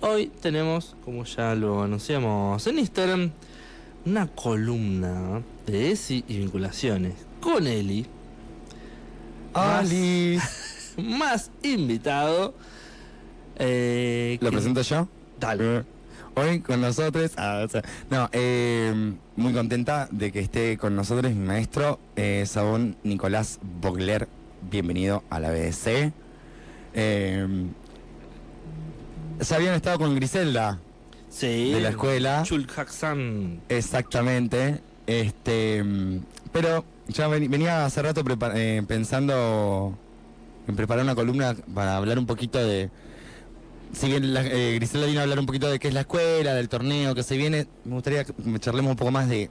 hoy tenemos, como ya lo anunciamos en Instagram, una columna de ESI y vinculaciones con Eli. ¡Ali! Más invitado. ¿Lo presento yo? Dale. Hoy con nosotros, muy contenta de que esté con nosotros mi maestro, Sabón Nicolás Bogler. Bienvenido a la BDC. Ya habían estado con Griselda, Sí. de la escuela. Chulhaxan. Exactamente. Pero ya venía hace rato pensando en preparar una columna para hablar un poquito de... Si bien Griselda vino a hablar un poquito de qué es la escuela, del torneo que se viene, me gustaría que charlemos un poco más de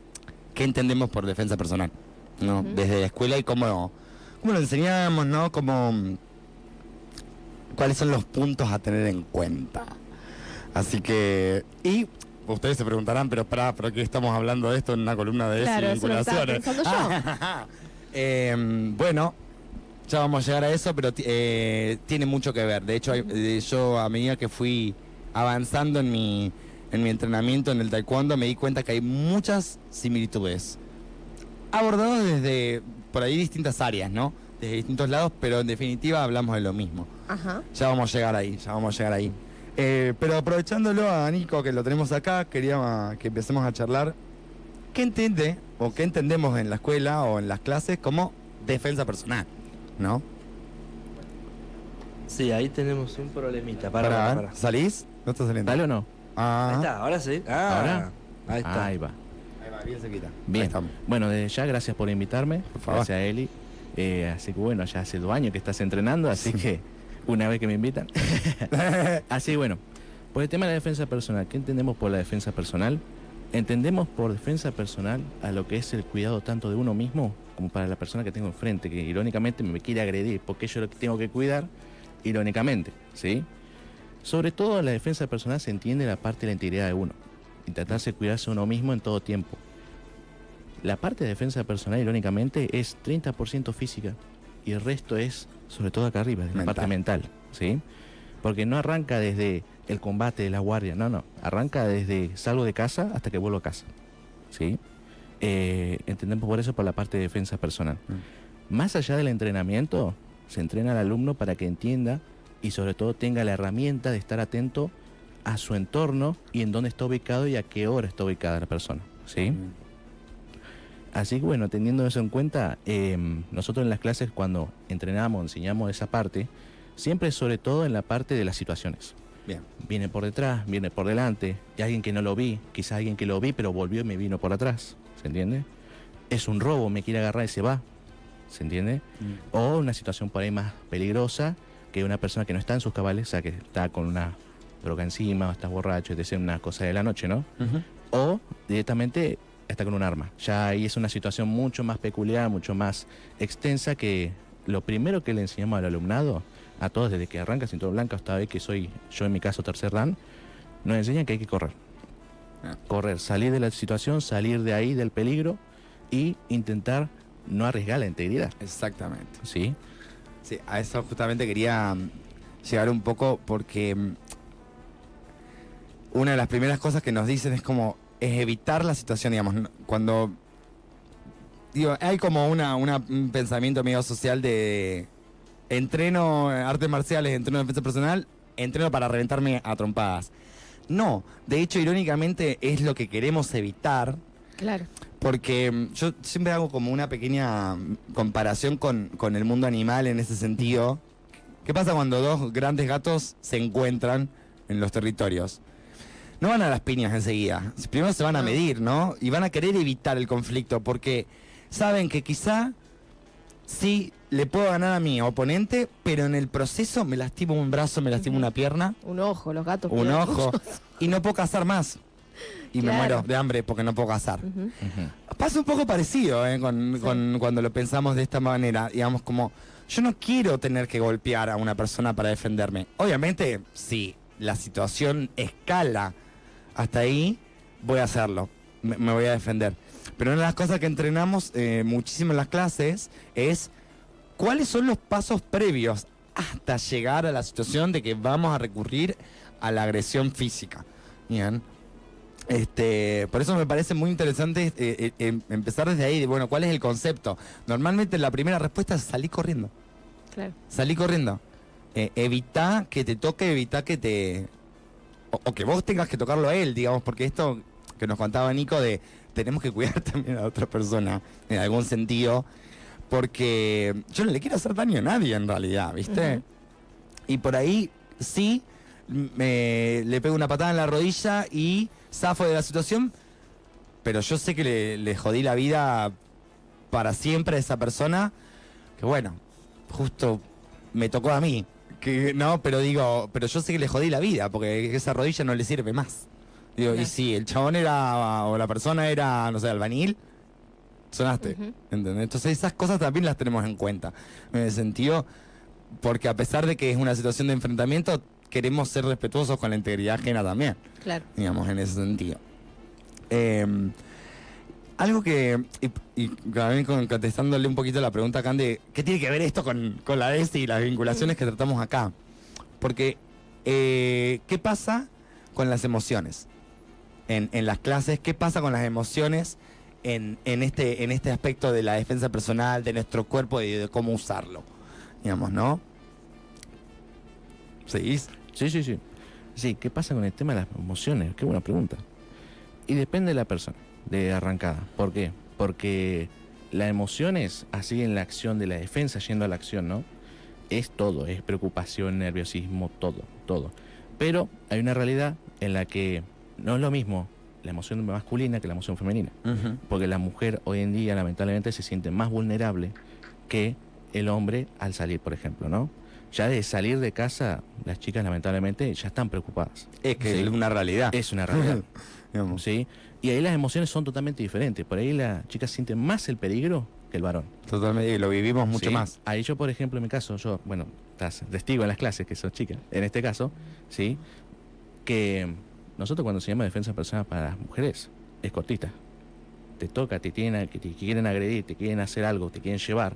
qué entendemos por defensa personal, ¿no? Desde la escuela y cómo lo enseñamos, ¿no? Cuáles son los puntos a tener en cuenta. Así que... Y ustedes se preguntarán, pero ¿por qué estamos hablando de esto en una columna de vinculaciones? Eso lo estaba pensando yo. Bueno, ya vamos a llegar a eso, pero tiene mucho que ver. De hecho, yo a medida que fui avanzando en mi entrenamiento en el taekwondo, me di cuenta que hay muchas similitudes. Abordados desde, por ahí, distintas áreas, ¿no? Desde distintos lados, pero en definitiva hablamos de lo mismo. Ajá. Ya vamos a llegar ahí. Pero aprovechándolo a Nico, que lo tenemos acá, quería que empecemos a charlar. ¿Qué entiende o qué entendemos en la escuela o en las clases como defensa personal? ¿No? Sí, ahí tenemos un problemita. Para. ¿Salís? ¿No estás saliendo? ¿Dale o no? Ahí está, ahora sí. ¿Ahora? Ahí está. Ahí va. Ahí va, bien cerquita. Bien. Ahí estamos. Bueno, desde ya, gracias por invitarme. Por favor. Gracias a Eli. Así que bueno, ya hace 2 años que estás entrenando, así que una vez que me invitan. Así bueno, por el tema de la defensa personal, ¿qué entendemos por la defensa personal? Entendemos por defensa personal a lo que es el cuidado tanto de uno mismo como para la persona que tengo enfrente, que irónicamente me quiere agredir, porque yo lo que tengo que cuidar, irónicamente, ¿sí? Sobre todo en la defensa personal se entiende la parte de la integridad de uno, intentarse cuidarse a uno mismo en todo tiempo. La parte de defensa personal, irónicamente, es 30% física y el resto es, sobre todo acá arriba, de la parte mental, ¿sí? Porque no arranca desde el combate de la guardia, no, arranca desde salgo de casa hasta que vuelvo a casa, ¿sí? Entendemos por eso por la parte de defensa personal. Más allá del entrenamiento, se entrena al alumno para que entienda y sobre todo tenga la herramienta de estar atento a su entorno y en dónde está ubicado y a qué hora está ubicada la persona, ¿sí? Así que bueno, teniendo eso en cuenta, nosotros en las clases cuando entrenamos, enseñamos esa parte, siempre sobre todo en la parte de las situaciones. Bien. Viene por detrás, viene por delante, y alguien que no lo vi, quizás alguien que lo vi pero volvió y me vino por atrás, ¿se entiende? Es un robo, me quiere agarrar y se va, ¿se entiende? O una situación por ahí más peligrosa, que una persona que no está en sus cabales, o sea que está con una droga encima, o está borracho, es una cosa de la noche, ¿no? O directamente está con un arma. Ya ahí es una situación mucho más peculiar, mucho más extensa, que lo primero que le enseñamos al alumnado, a todos desde que arranca cinturón blanco hasta hoy que soy yo en mi caso tercer dan, nos enseñan que hay que correr. Correr, salir de la situación, salir de ahí del peligro y intentar no arriesgar la integridad. Exactamente. ¿Sí? Sí, a eso justamente quería llegar un poco porque una de las primeras cosas que nos dicen es evitar la situación, digamos, cuando hay como un pensamiento medio social de entreno artes marciales, entreno defensa personal, entreno para reventarme a trompadas. No, de hecho, irónicamente es lo que queremos evitar. Claro. Porque yo siempre hago como una pequeña comparación con el mundo animal en ese sentido. ¿Qué pasa cuando dos grandes gatos se encuentran en los territorios? No van a las piñas enseguida. Primero se van a medir, ¿no? Y van a querer evitar el conflicto porque saben que quizá sí le puedo ganar a mi oponente, pero en el proceso me lastimo un brazo, me lastimo una pierna. Un ojo, los gatos. Un quedan ojo. orgullosos. Y no puedo cazar más. Y me Claro. muero de hambre porque no puedo cazar. Pasa un poco parecido con cuando lo pensamos de esta manera. Digamos, como yo no quiero tener que golpear a una persona para defenderme. Obviamente, si la situación escala hasta ahí, voy a hacerlo. Me voy a defender. Pero una de las cosas que entrenamos muchísimo en las clases es cuáles son los pasos previos hasta llegar a la situación de que vamos a recurrir a la agresión física. Bien. Por eso me parece muy interesante empezar desde ahí, de, bueno, ¿cuál es el concepto? Normalmente la primera respuesta es salir corriendo. Claro. Salí corriendo. Evita que te toque, evita que te... O que vos tengas que tocarlo a él, digamos, porque esto que nos contaba Nico de tenemos que cuidar también a la otra persona, en algún sentido, porque yo no le quiero hacer daño a nadie en realidad, ¿viste? Ujú. Y por ahí sí, le pego una patada en la rodilla y zafo de la situación, pero yo sé que le jodí la vida para siempre a esa persona, que bueno, justo me tocó a mí. Que no, pero digo, pero yo sé que le jodí la vida, porque esa rodilla no le sirve más. Digo, Claro. y si el chabón era, o la persona era, no sé, albañil, sonaste. Ujú. ¿Entendés? Entonces esas cosas también las tenemos en cuenta. En el sentido, porque a pesar de que es una situación de enfrentamiento, queremos ser respetuosos con la integridad ajena también, Claro. digamos, en ese sentido. Algo que, y también contestándole un poquito la pregunta acá de ¿qué tiene que ver esto con la ESI y las vinculaciones que tratamos acá? Porque, ¿qué pasa con las emociones? En las clases, ¿qué pasa con las emociones en este aspecto de la defensa personal, de nuestro cuerpo y de cómo usarlo? Digamos, ¿no? ¿Seguís? Sí, sí, sí. Sí, ¿qué pasa con el tema de las emociones? Qué buena pregunta. Y depende de la persona, de arrancada. ¿Por qué? Porque las emociones, así en la acción de la defensa, yendo a la acción, ¿no? Es todo, es preocupación, nerviosismo, todo, todo. Pero hay una realidad en la que no es lo mismo la emoción masculina que la emoción femenina. Porque la mujer hoy en día, lamentablemente, se siente más vulnerable que el hombre al salir, por ejemplo, ¿no? Ya de salir de casa, las chicas lamentablemente ya están preocupadas. Es que Sí. es una realidad. Es una realidad, Digamos. ¿sí? Y ahí las emociones son totalmente diferentes. Por ahí la chica siente más el peligro que el varón. Totalmente, y lo vivimos mucho ¿sí? más. Ahí yo, por ejemplo, en mi caso, bueno, estás testigo en las clases que sos chica, en este caso, ¿sí? Que nosotros cuando enseñamos defensa personal para las mujeres, es cortita. Te toca, te quieren agredir, te quieren hacer algo, te quieren llevar,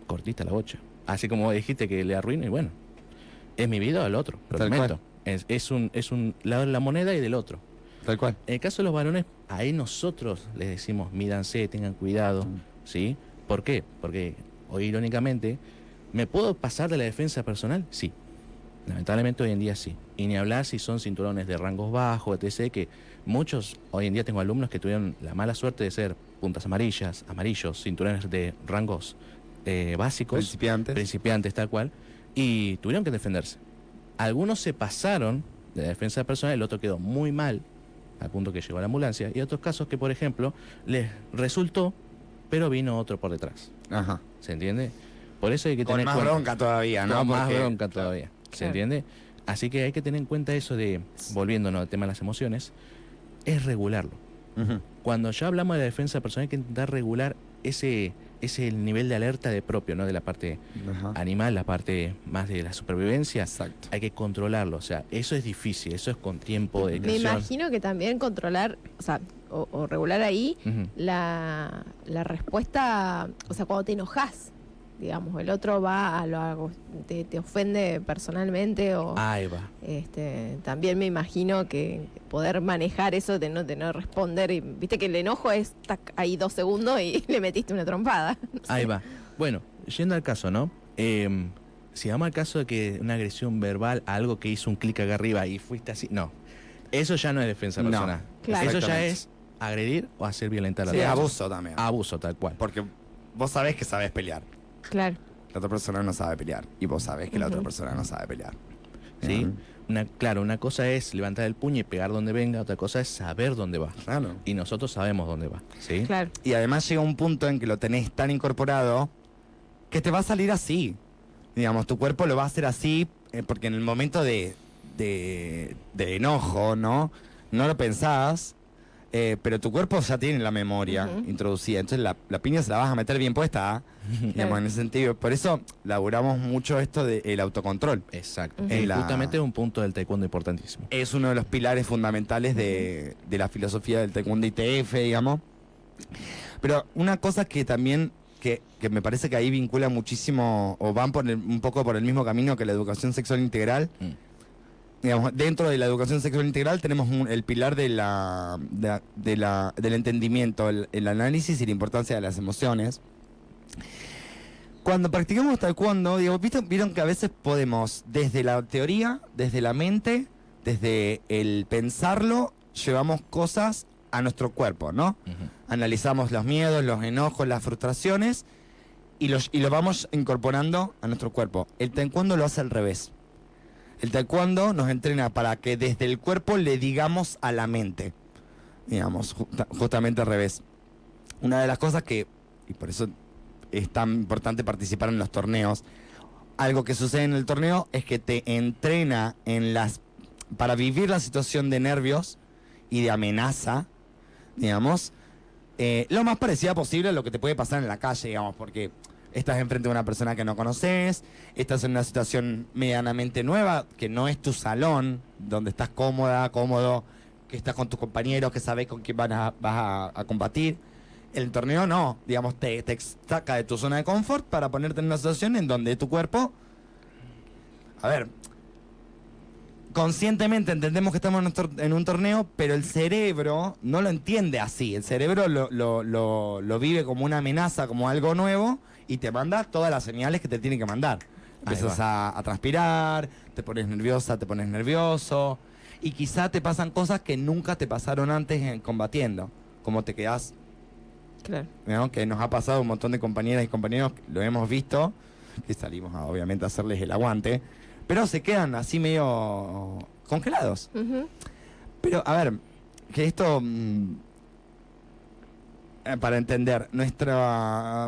cortita la bocha. Así como dijiste que le arruino, y bueno, es mi vida o el otro, lo Tal comento. Es un lado de la moneda y del otro. Tal cual. En el caso de los varones, ahí nosotros les decimos, mídanse, tengan cuidado, ¿sí? ¿Por qué? Porque, hoy irónicamente, ¿me puedo pasar de la defensa personal? Sí. Lamentablemente hoy en día sí. Y ni hablar si son cinturones de rangos bajos, etc., que muchos, hoy en día tengo alumnos que tuvieron la mala suerte de ser puntas amarillas, amarillos, cinturones de rangos básicos, principiantes tal cual, y tuvieron que defenderse. Algunos se pasaron de la defensa personal, el otro quedó muy mal, al punto que llegó a la ambulancia, y otros casos que, por ejemplo, les resultó, pero vino otro por detrás. Ajá. ¿Se entiende? Por eso hay que Con tener más cuenta. bronca todavía, ¿no? Con más Porque- bronca todavía. ¿Se Claro. entiende? Así que hay que tener en cuenta eso de, volviéndonos al tema de las emociones, es regularlo. Ujú. Cuando ya hablamos de la defensa personal hay que intentar regular ese nivel de alerta de propio, ¿no? De la parte Ajá. animal, la parte más de la supervivencia. Exacto. Hay que controlarlo, o sea, eso es difícil, eso es con tiempo, Me dedicación. imagino que también controlar, o sea, o regular ahí Ujú. la respuesta, o sea, cuando te enojas, digamos, el otro va a lo algo, te ofende personalmente o Ahí va. también me imagino que poder manejar eso de no responder y viste que el enojo es tac, ahí 2 segundos y le metiste una trompada. No sé. Ahí va. Bueno, yendo al caso, ¿no? Si vamos al caso de que una agresión verbal a algo que hizo un clic acá arriba y fuiste así, no. Eso ya no es defensa No, personal. claro. Eso ya Exactamente. es agredir o hacer violentar a la Sí, otra abuso también. persona. Abuso, tal cual. Porque vos sabés que sabés pelear. Claro. La otra persona no sabe pelear. Y vos sabés que la otra Ujú. persona no sabe pelear. ¿Sí? Ujú. Claro, una cosa es levantar el puño y pegar donde venga, otra cosa es saber dónde va. Claro. Y nosotros sabemos dónde va. ¿Sí? Claro. Y además llega un punto en que lo tenés tan incorporado que te va a salir así. Digamos, tu cuerpo lo va a hacer así porque en el momento de enojo, ¿no? No lo pensás, pero tu cuerpo ya tiene la memoria Ujú. introducida. Entonces la piña se la vas a meter bien puesta, digamos, en ese sentido. Por eso laburamos mucho esto del autocontrol. Exacto. Ujú. Y En la- justamente es un punto del taekwondo importantísimo. Es uno de los pilares fundamentales de la filosofía del taekwondo ITF, digamos. Pero una cosa que también, que me parece que ahí vincula muchísimo, o van un poco por el mismo camino que la educación sexual integral, Mm. digamos, dentro de la educación sexual integral tenemos el pilar del entendimiento, el análisis y la importancia de las emociones. Cuando practicamos taekwondo, digo, vieron que a veces podemos, desde la teoría, desde la mente, desde el pensarlo, llevamos cosas a nuestro cuerpo, ¿no? Analizamos los miedos, los enojos, las frustraciones y lo vamos incorporando a nuestro cuerpo. El taekwondo lo hace al revés. El taekwondo nos entrena para que desde el cuerpo le digamos a la mente, digamos, justamente al revés. Una de las cosas que, y por eso es tan importante participar en los torneos, algo que sucede en el torneo es que te entrena para vivir la situación de nervios y de amenaza, digamos, lo más parecida posible a lo que te puede pasar en la calle, digamos, porque estás enfrente de una persona que no conoces, estás en una situación medianamente nueva, que no es tu salón, donde estás cómoda, cómodo, que estás con tus compañeros, que sabes con quién vas a combatir. El torneo no, digamos, te saca de tu zona de confort para ponerte en una situación en donde tu cuerpo, a ver, conscientemente entendemos que estamos en un torneo, pero el cerebro no lo entiende así. El cerebro lo vive como una amenaza, como algo nuevo, y te manda todas las señales que te tiene que mandar. Empiezas a transpirar, te pones nerviosa, te pones nervioso, y quizá te pasan cosas que nunca te pasaron antes combatiendo, como te quedás. Claro. ¿No? Que nos ha pasado a un montón de compañeras y compañeros, lo hemos visto, que salimos obviamente a hacerles el aguante, pero se quedan así medio congelados. Pero, a ver, que esto, para entender,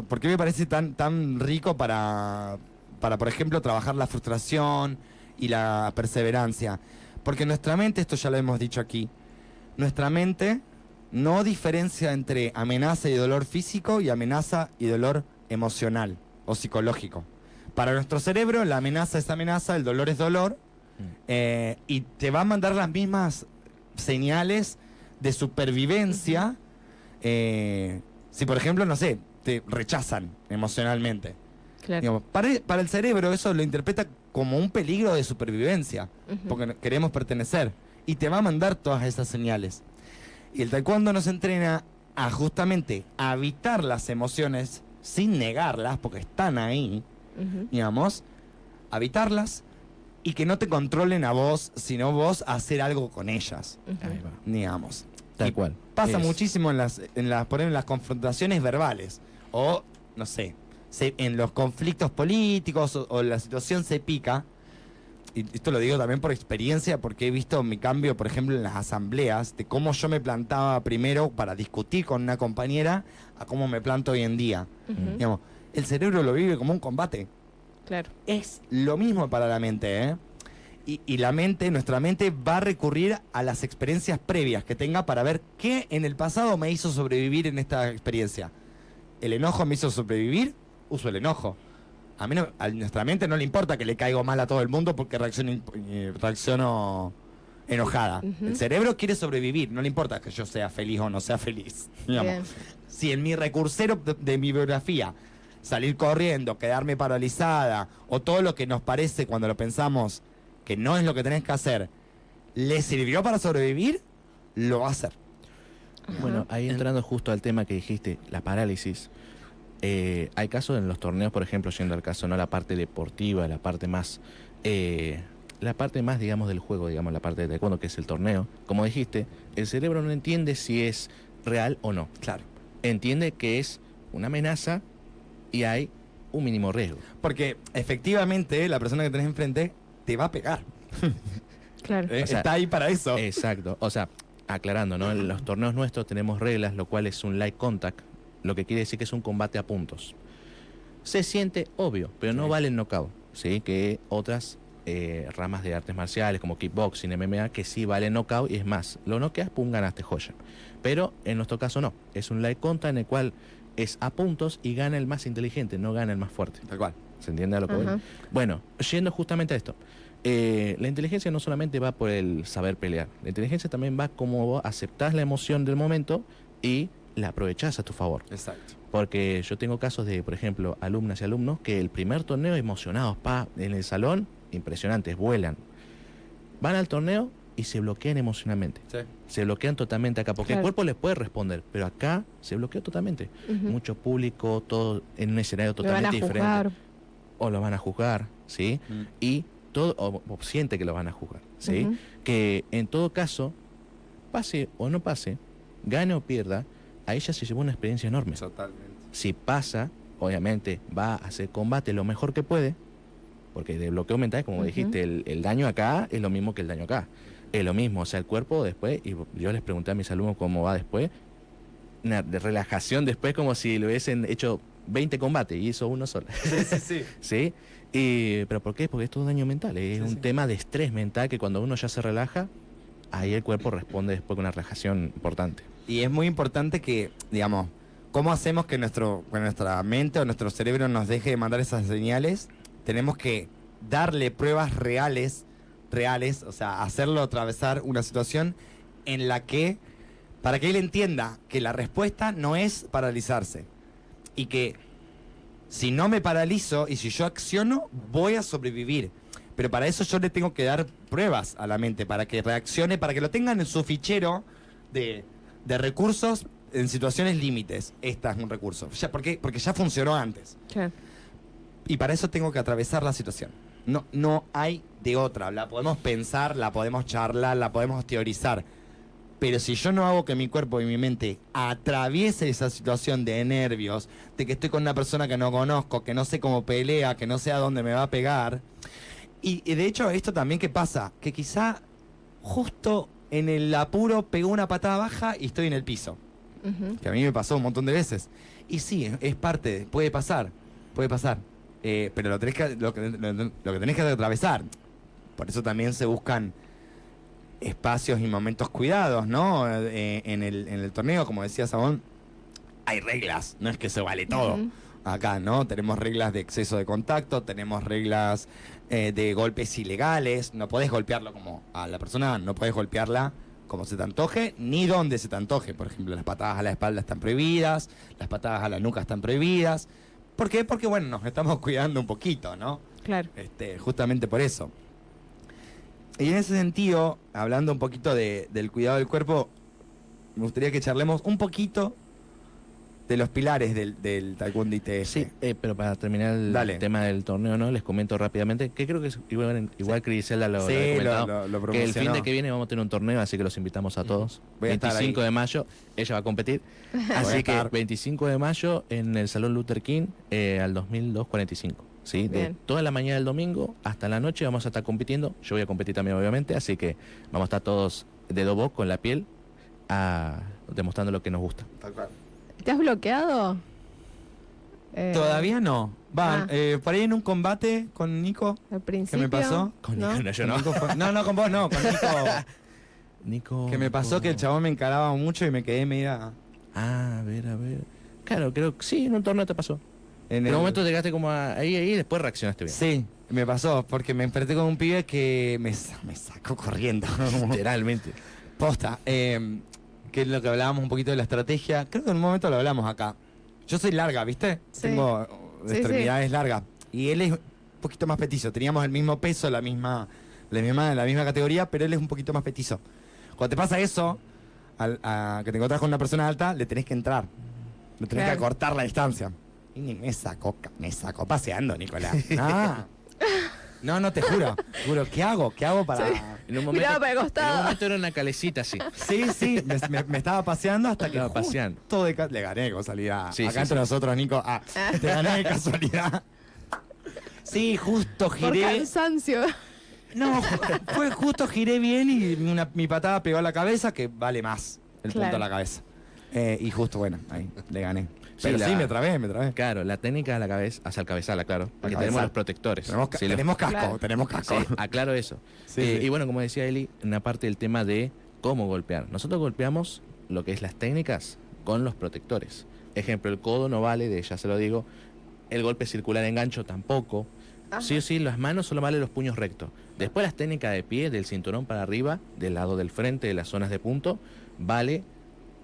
¿por qué me parece tan rico para, por ejemplo, trabajar la frustración y la perseverancia? Porque nuestra mente, esto ya lo hemos dicho aquí, nuestra mente no diferencia entre amenaza y dolor físico y amenaza y dolor emocional o psicológico. Para nuestro cerebro la amenaza es amenaza, el dolor es dolor, y te va a mandar las mismas señales de supervivencia si, por ejemplo, no sé, te rechazan emocionalmente. Claro. Digamos, para el cerebro eso lo interpreta como un peligro de supervivencia, porque queremos pertenecer, y te va a mandar todas esas señales. Y el taekwondo nos entrena a justamente habitar las emociones sin negarlas, porque están ahí, digamos, habitarlas y que no te controlen a vos, sino vos hacer algo con ellas, Ahí va. digamos. Tal Y cual. pasa Es- muchísimo por ejemplo, en las confrontaciones verbales, o, no sé, en los conflictos políticos, o la situación se pica. Y esto lo digo también por experiencia, porque he visto mi cambio, por ejemplo, en las asambleas, de cómo yo me plantaba primero para discutir con una compañera a cómo me planto hoy en día. Digamos, el cerebro lo vive como un combate. Claro. Es lo mismo para la mente, ¿eh? Y nuestra mente va a recurrir a las experiencias previas que tenga para ver qué en el pasado me hizo sobrevivir en esta experiencia. ¿El enojo me hizo sobrevivir? Uso el enojo. A nuestra mente no le importa que le caigo mal a todo el mundo porque reacciono enojada. El cerebro quiere sobrevivir, no le importa que yo sea feliz o no sea feliz. Digamos. Bien. Si en mi recursero de mi biografía, salir corriendo, quedarme paralizada, o todo lo que nos parece cuando lo pensamos que no es lo que tenés que hacer, ¿le sirvió para sobrevivir? Lo va a hacer. Bueno, ahí entrando justo al tema que dijiste, la parálisis. Hay casos en los torneos, por ejemplo, yendo al caso, no la parte deportiva, la parte más, digamos, del juego, digamos, la parte de taekwondo, que es el torneo. Como dijiste, el cerebro no entiende si es real o no. Claro. Entiende que es una amenaza y hay un mínimo riesgo. Porque efectivamente la persona que tenés enfrente te va a pegar. Claro. O sea, Está ahí para eso. Exacto. O sea, aclarando, ¿no? En los torneos nuestros tenemos reglas, lo cual es un light contact, lo que quiere decir que es un combate a puntos. Se siente obvio, pero no vale el knockout, ¿sí? Que otras ramas de artes marciales como kickboxing, MMA, que sí vale knockout, y es más, lo noqueas, pum, ganaste joya. Pero en nuestro caso no, es un light contact en el cual es a puntos y gana el más inteligente, no gana el más fuerte. Tal cual. ¿Se entiende a lo que voy? Ajá. Bueno, yendo justamente a esto. La inteligencia no solamente va por el saber pelear. La inteligencia también va como vos aceptás la emoción del momento y la aprovechás a tu favor. Exacto. Porque yo tengo casos de, por ejemplo, alumnas y alumnos que el primer torneo emocionados, en el salón, impresionantes, vuelan. van al torneo y se bloquean emocionalmente. Sí. Se bloquean totalmente acá, porque el Claro. cuerpo les puede responder, pero acá se bloqueó totalmente. Ujú. Mucho público, todo en un escenario Me van a totalmente diferente. juzgar. O lo van a juzgar, ¿sí? Mm. Y todo, o siente que lo van a juzgar, ¿sí? Ujú. Que en todo caso, pase o no pase, gane o pierda, a ella se llevó una experiencia enorme. Totalmente. Si pasa, obviamente va a hacer combate lo mejor que puede, porque de bloqueo mental, como Ujú. dijiste, el daño acá es lo mismo que el daño acá. Es lo mismo, o sea, el cuerpo después, y yo les pregunté a mis alumnos cómo va después, una de relajación después como si le hubiesen hecho 20 combates y hizo uno solo. Sí. ¿Sí? ¿Pero por qué? Porque es todo daño mental, es Sí, un sí. tema de estrés mental que cuando uno ya se relaja, ahí el cuerpo responde después con una relajación importante. Y es muy importante que, digamos, ¿cómo hacemos que nuestra mente o nuestro cerebro nos deje de mandar esas señales? Tenemos que darle pruebas reales, o sea, hacerlo atravesar una situación en la que, para que él entienda que la respuesta no es paralizarse. Y que si no me paralizo y si yo acciono, voy a sobrevivir. Pero para eso yo le tengo que dar pruebas a la mente, para que reaccione, para que lo tengan en su fichero de recursos en situaciones límites. Esta es un recurso. Porque ya funcionó antes. Claro. Y para eso tengo que atravesar la situación. No hay de otra. La podemos pensar, la podemos charlar, la podemos teorizar. Pero si yo no hago que mi cuerpo y mi mente atraviese esa situación de nervios, de que estoy con una persona que no conozco, que no sé cómo pelea, que no sé a dónde me va a pegar. Y de hecho, esto también, ¿qué pasa? Que quizá justo en el apuro pegó una patada baja y estoy en el piso. Ujú. Que a mí me pasó un montón de veces. Y sí, es parte, puede pasar. Pero lo que tenés que atravesar. Por eso también se buscan espacios y momentos cuidados, ¿no? En el torneo, como decía Sabón, hay reglas, no es que se vale todo. Ujú. Acá, ¿no? Tenemos reglas de exceso de contacto, tenemos reglas de golpes ilegales, no podés golpearlo como a la persona, no podés golpearla como se te antoje, ni donde se te antoje. Por ejemplo, las patadas a la espalda están prohibidas, las patadas a la nuca están prohibidas. ¿Por qué? Porque, bueno, nos estamos cuidando un poquito, ¿no? Claro. Justamente por eso. Y en ese sentido, hablando un poquito del cuidado del cuerpo, me gustaría que charlemos un poquito de los pilares del Taekwondo ITF. Sí, pero para terminar el Dale. tema del torneo, ¿no? Les comento rápidamente, que creo que es igual que Griselda lo ha comentado, lo que el fin promocionó. de que viene vamos a tener un torneo, así que los invitamos a todos. Voy a estar 25 ahí. de mayo, ella va a competir. Voy a Así que estar. 25 de mayo en el Salón Luther King al 2245. ¿Sí? De Bien. toda la mañana del domingo hasta la noche vamos a estar compitiendo. Yo voy a competir también, obviamente, así que vamos a estar todos de dobo con la piel demostrando lo que nos gusta. Tal cual. ¿Te has bloqueado? Todavía no. Ah. Por ahí en un combate con Nico. Al ¿Qué principio. me pasó? Con ¿No? Nico, no, yo no. Con Nico fue- no, con vos no, con Nico. Nico. Que me pasó que el chabón me encaraba mucho y me quedé media Ah, a ver. Claro, creo que sí, en un torneo te pasó. en En el un momento llegaste como ahí y después reaccionaste bien. Sí, me pasó, porque me enfrenté con un pibe que me sacó corriendo. Literalmente. Posta. Que es lo que hablábamos un poquito de la estrategia. Creo que en un momento lo hablamos acá. Yo soy larga, ¿viste? Sí. Tengo Sí, extremidades largas. Y él es un poquito más petizo. Teníamos el mismo peso, la misma categoría, pero él es un poquito más petizo. Cuando te pasa eso, a que te encontrás con una persona alta, le tenés que entrar. Le tenés que Claro. acortar la distancia. Y me sacó paseando, Nicolás. Ah. No, te juro. ¿Qué hago? ¿Qué hago para...? En un Miraba para el en costado. un momento era una calecita así. Sí, me estaba paseando hasta que Estaba paseando. justo le gané de casualidad. Sí, Acá sí, entre sí. nosotros, Nico. Te gané de casualidad. Sí, justo Por giré. cansancio. No, justo giré bien y mi patada pegó a la cabeza, que vale más el Claro. punto a la cabeza. Y justo, bueno, ahí le gané. Sí, Pero sí, la- me trabé. Claro, la técnica a la cabeza, hacia el cabezal, claro. Porque cabezal. tenemos los protectores. Tenemos, Sí, los- tenemos casco, Claro. tenemos casco. Sí, aclaro eso. Sí, sí. Y bueno, como decía Eli, una parte del tema de cómo golpear. Nosotros golpeamos lo que es las técnicas con los protectores. Ejemplo, el codo no vale, ya se lo digo. El golpe circular en gancho tampoco. Ajá. Sí o sí, las manos solo valen los puños rectos. Después las técnicas de pie, del cinturón para arriba, del lado del frente, de las zonas de punto, vale,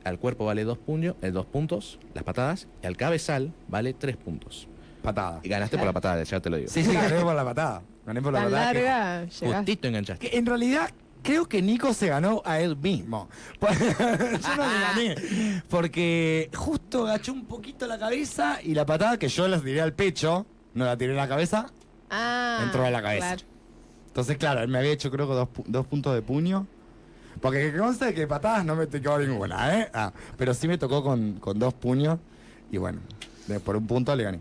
al cuerpo vale 2 puntos, las patadas, y al cabezal vale 3 puntos. patada. Y ganaste por la patada, ya te lo digo. Sí, gané por la patada. Gané por la Tan patada. larga, llegaste. Justito enganchaste. Que en realidad creo que Nico se ganó a él mismo. Yo no le gané. Porque justo agachó un poquito la cabeza y la patada que yo la tiré al pecho, no la tiré en la cabeza, entró a la cabeza. Claro. Entonces, claro, él me había hecho creo que dos puntos de puño. Porque que conste que patadas no me tocó ninguna, ¿eh? Pero sí me tocó con 2 puños. Y bueno, por un punto le gané.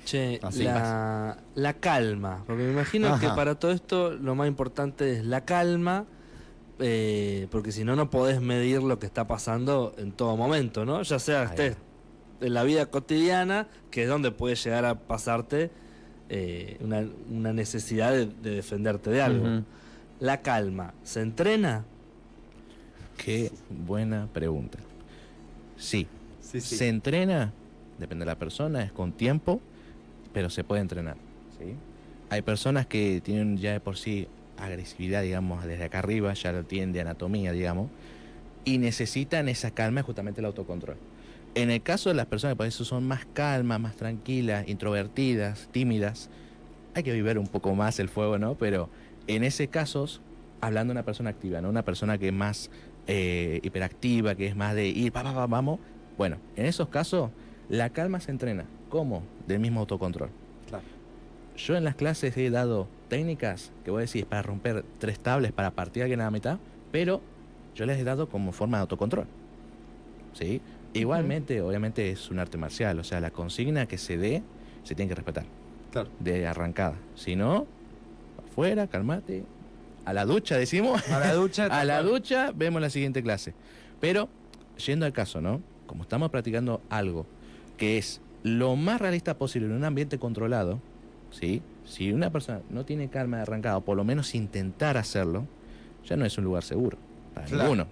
Che, Así la calma, porque me imagino que Ajá. para todo esto lo más importante es la calma, porque si no, no podés medir lo que está pasando en todo momento, ¿no? Ya sea estés en la vida cotidiana, que es donde puede llegar a pasarte una necesidad de defenderte de algo. Ujú. La calma, ¿se entrena? Qué buena pregunta. Sí. Sí, sí. Se entrena, depende de la persona, es con tiempo, pero se puede entrenar. ¿Sí? Hay personas que tienen ya de por sí agresividad, digamos, desde acá arriba, ya lo tienen de anatomía, digamos, y necesitan esa calma, justamente el autocontrol. En el caso de las personas que por eso son más calmas, más tranquilas, introvertidas, tímidas, hay que vivir un poco más el fuego, ¿no? Pero en ese caso, hablando de una persona activa, ¿no? Una persona que es más hiperactiva, que es más de ir, vamos. Bueno, en esos casos, la calma se entrena. ¿Cómo? Del mismo autocontrol. Claro. Yo en las clases he dado técnicas que voy a decir para romper 3 tablas, para partir a alguien a la mitad, pero yo les he dado como forma de autocontrol. ¿Sí? Igualmente, obviamente es un arte marcial, o sea, la consigna que se dé se tiene que respetar. Claro. De arrancada. Si no, afuera, calmate. A la ducha, decimos. A la ducha. A la ducha, vemos la siguiente clase. Pero, yendo al caso, ¿no? Como estamos practicando algo que es lo más realista posible en un ambiente controlado, ¿sí? Si una persona no tiene calma de arrancada, o por lo menos intentar hacerlo, ya no es un lugar seguro para Claro. ninguno.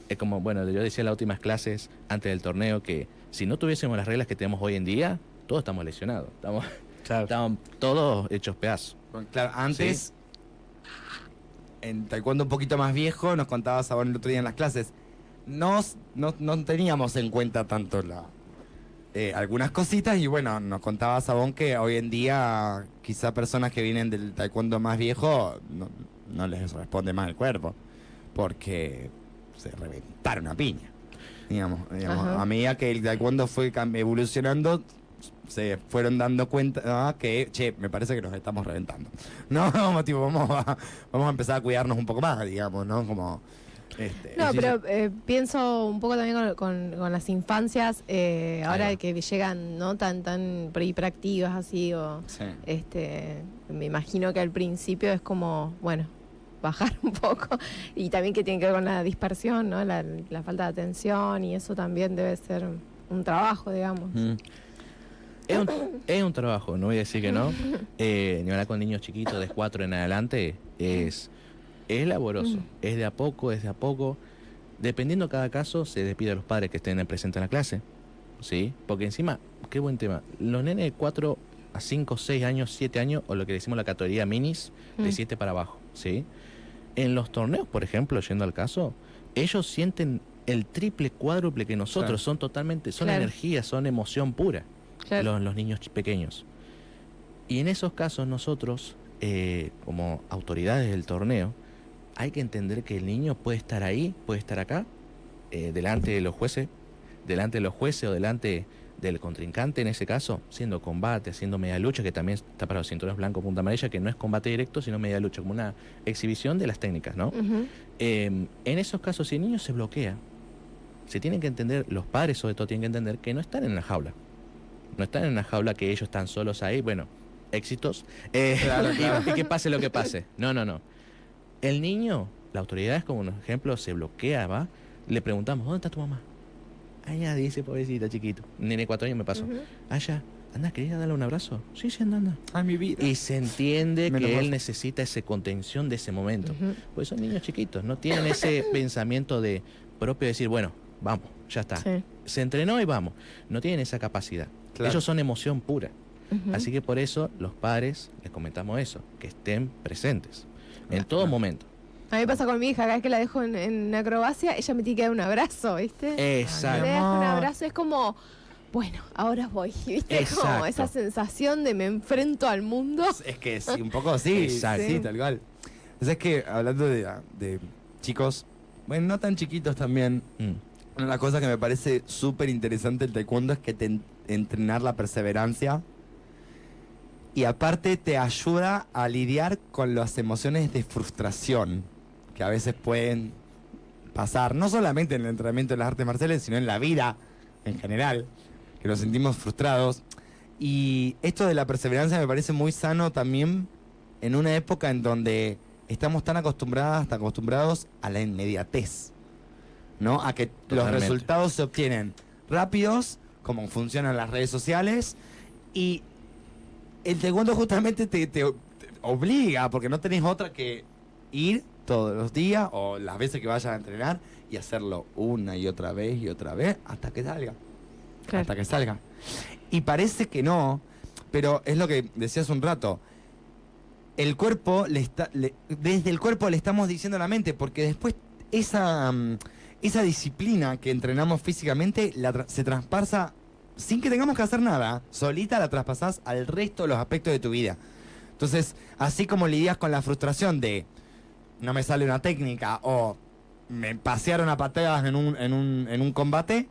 Es como, bueno, yo decía en las últimas clases antes del torneo que si no tuviésemos las reglas que tenemos hoy en día, todos estamos lesionados. Claro. Estamos todos hechos pedazos. Claro, antes, en taekwondo un poquito más viejo, nos contaba Sabón el otro día en las clases, no teníamos en cuenta tanto algunas cositas y bueno, nos contaba Sabón que hoy en día quizá personas que vienen del taekwondo más viejo no les responde más el cuerpo porque se reventaron a piña. Digamos, Ajá. a medida que el taekwondo fue evolucionando, se fueron dando cuenta que, che, me parece que nos estamos reventando. No, como tipo, vamos a empezar a cuidarnos un poco más, digamos, ¿no? Como, No, sí, pero pienso un poco también con las infancias, ahora va. que llegan no tan hiperactivas así, o sí. me imagino que al principio es como, bueno, bajar un poco, y también que tiene que ver con la dispersión, ¿no? La falta de atención, y eso también debe ser un trabajo, digamos. Es un trabajo, no voy a decir que no. Ni hablar con niños chiquitos de 4 en adelante es laboroso. Es de a poco. Dependiendo cada caso, se les pide a los padres que estén presentes en la clase. ¿Sí? Porque encima, qué buen tema. Los nenes de 4 a 5, 6 años, 7 años, o lo que decimos la categoría minis, de 7 para abajo. ¿Sí? En los torneos, por ejemplo, yendo al caso, ellos sienten el triple, cuádruple que nosotros. Claro. Son Claro. energía, son emoción pura. Claro. Los niños pequeños. Y en esos casos nosotros, como autoridades del torneo, hay que entender que el niño puede estar ahí, puede estar acá, delante de los jueces o delante del contrincante en ese caso, haciendo combate, haciendo media lucha, que también está para los cinturones blancos punta amarilla, que no es combate directo, sino media lucha, como una exhibición de las técnicas, ¿no? Ujú. En esos casos, si el niño se bloquea, se tienen que entender, los padres sobre todo tienen que entender que no están en la jaula. No están en una jaula que ellos están solos ahí, bueno, éxitos, Claro, claro. y que pase lo que pase. No. El niño, la autoridad es como un ejemplo, se bloquea, ¿va? Le preguntamos, ¿dónde está tu mamá? Allá, dice, pobrecita, chiquito. Un nene de 4 años me pasó. Ujú. Allá, anda, ¿querías darle un abrazo? Sí, anda. Ay, mi vida. Y se entiende Menos que mal. él necesita esa contención de ese momento. Ujú. Pues son niños chiquitos, no tienen ese pensamiento de propio de decir, bueno, vamos, ya está. Sí. Se entrenó y vamos. No tienen esa capacidad. Claro. Ellos son emoción pura. Ujú. Así que por eso los padres les comentamos eso, que estén presentes en todo momento. A mí me pasa con mi hija, cada vez que la dejo en acrobacia, ella me tiene que dar un abrazo, ¿viste? Exacto. Le das un amor. abrazo, es como bueno, ahora voy. ¿Viste? Como Exacto. esa sensación de me enfrento al mundo. Es que sí, un poco sí, Exacto. sí, tal cual. O sea, es que hablando de chicos, bueno, no tan chiquitos también, una de las cosas que me parece súper interesante el taekwondo es que te entrenar la perseverancia y aparte te ayuda a lidiar con las emociones de frustración que a veces pueden pasar, no solamente en el entrenamiento de las artes marciales, sino en la vida en general, que nos sentimos frustrados. Y esto de la perseverancia me parece muy sano también en una época en donde estamos tan acostumbrados a la inmediatez, ¿no? A que los Totalmente. resultados se obtienen rápidos, como funcionan las redes sociales, y el taekwondo justamente te obliga, porque no tenés otra que ir todos los días o las veces que vayas a entrenar y hacerlo una y otra vez hasta que salga. Claro. Hasta que salga. Y parece que no, pero es lo que decía hace un rato. El cuerpo desde el cuerpo le estamos diciendo a la mente, porque después esa disciplina que entrenamos físicamente se traspasa sin que tengamos que hacer nada. Solita la traspasás al resto de los aspectos de tu vida. Entonces, así como lidias con la frustración de no me sale una técnica o me pasearon a patadas en un combate,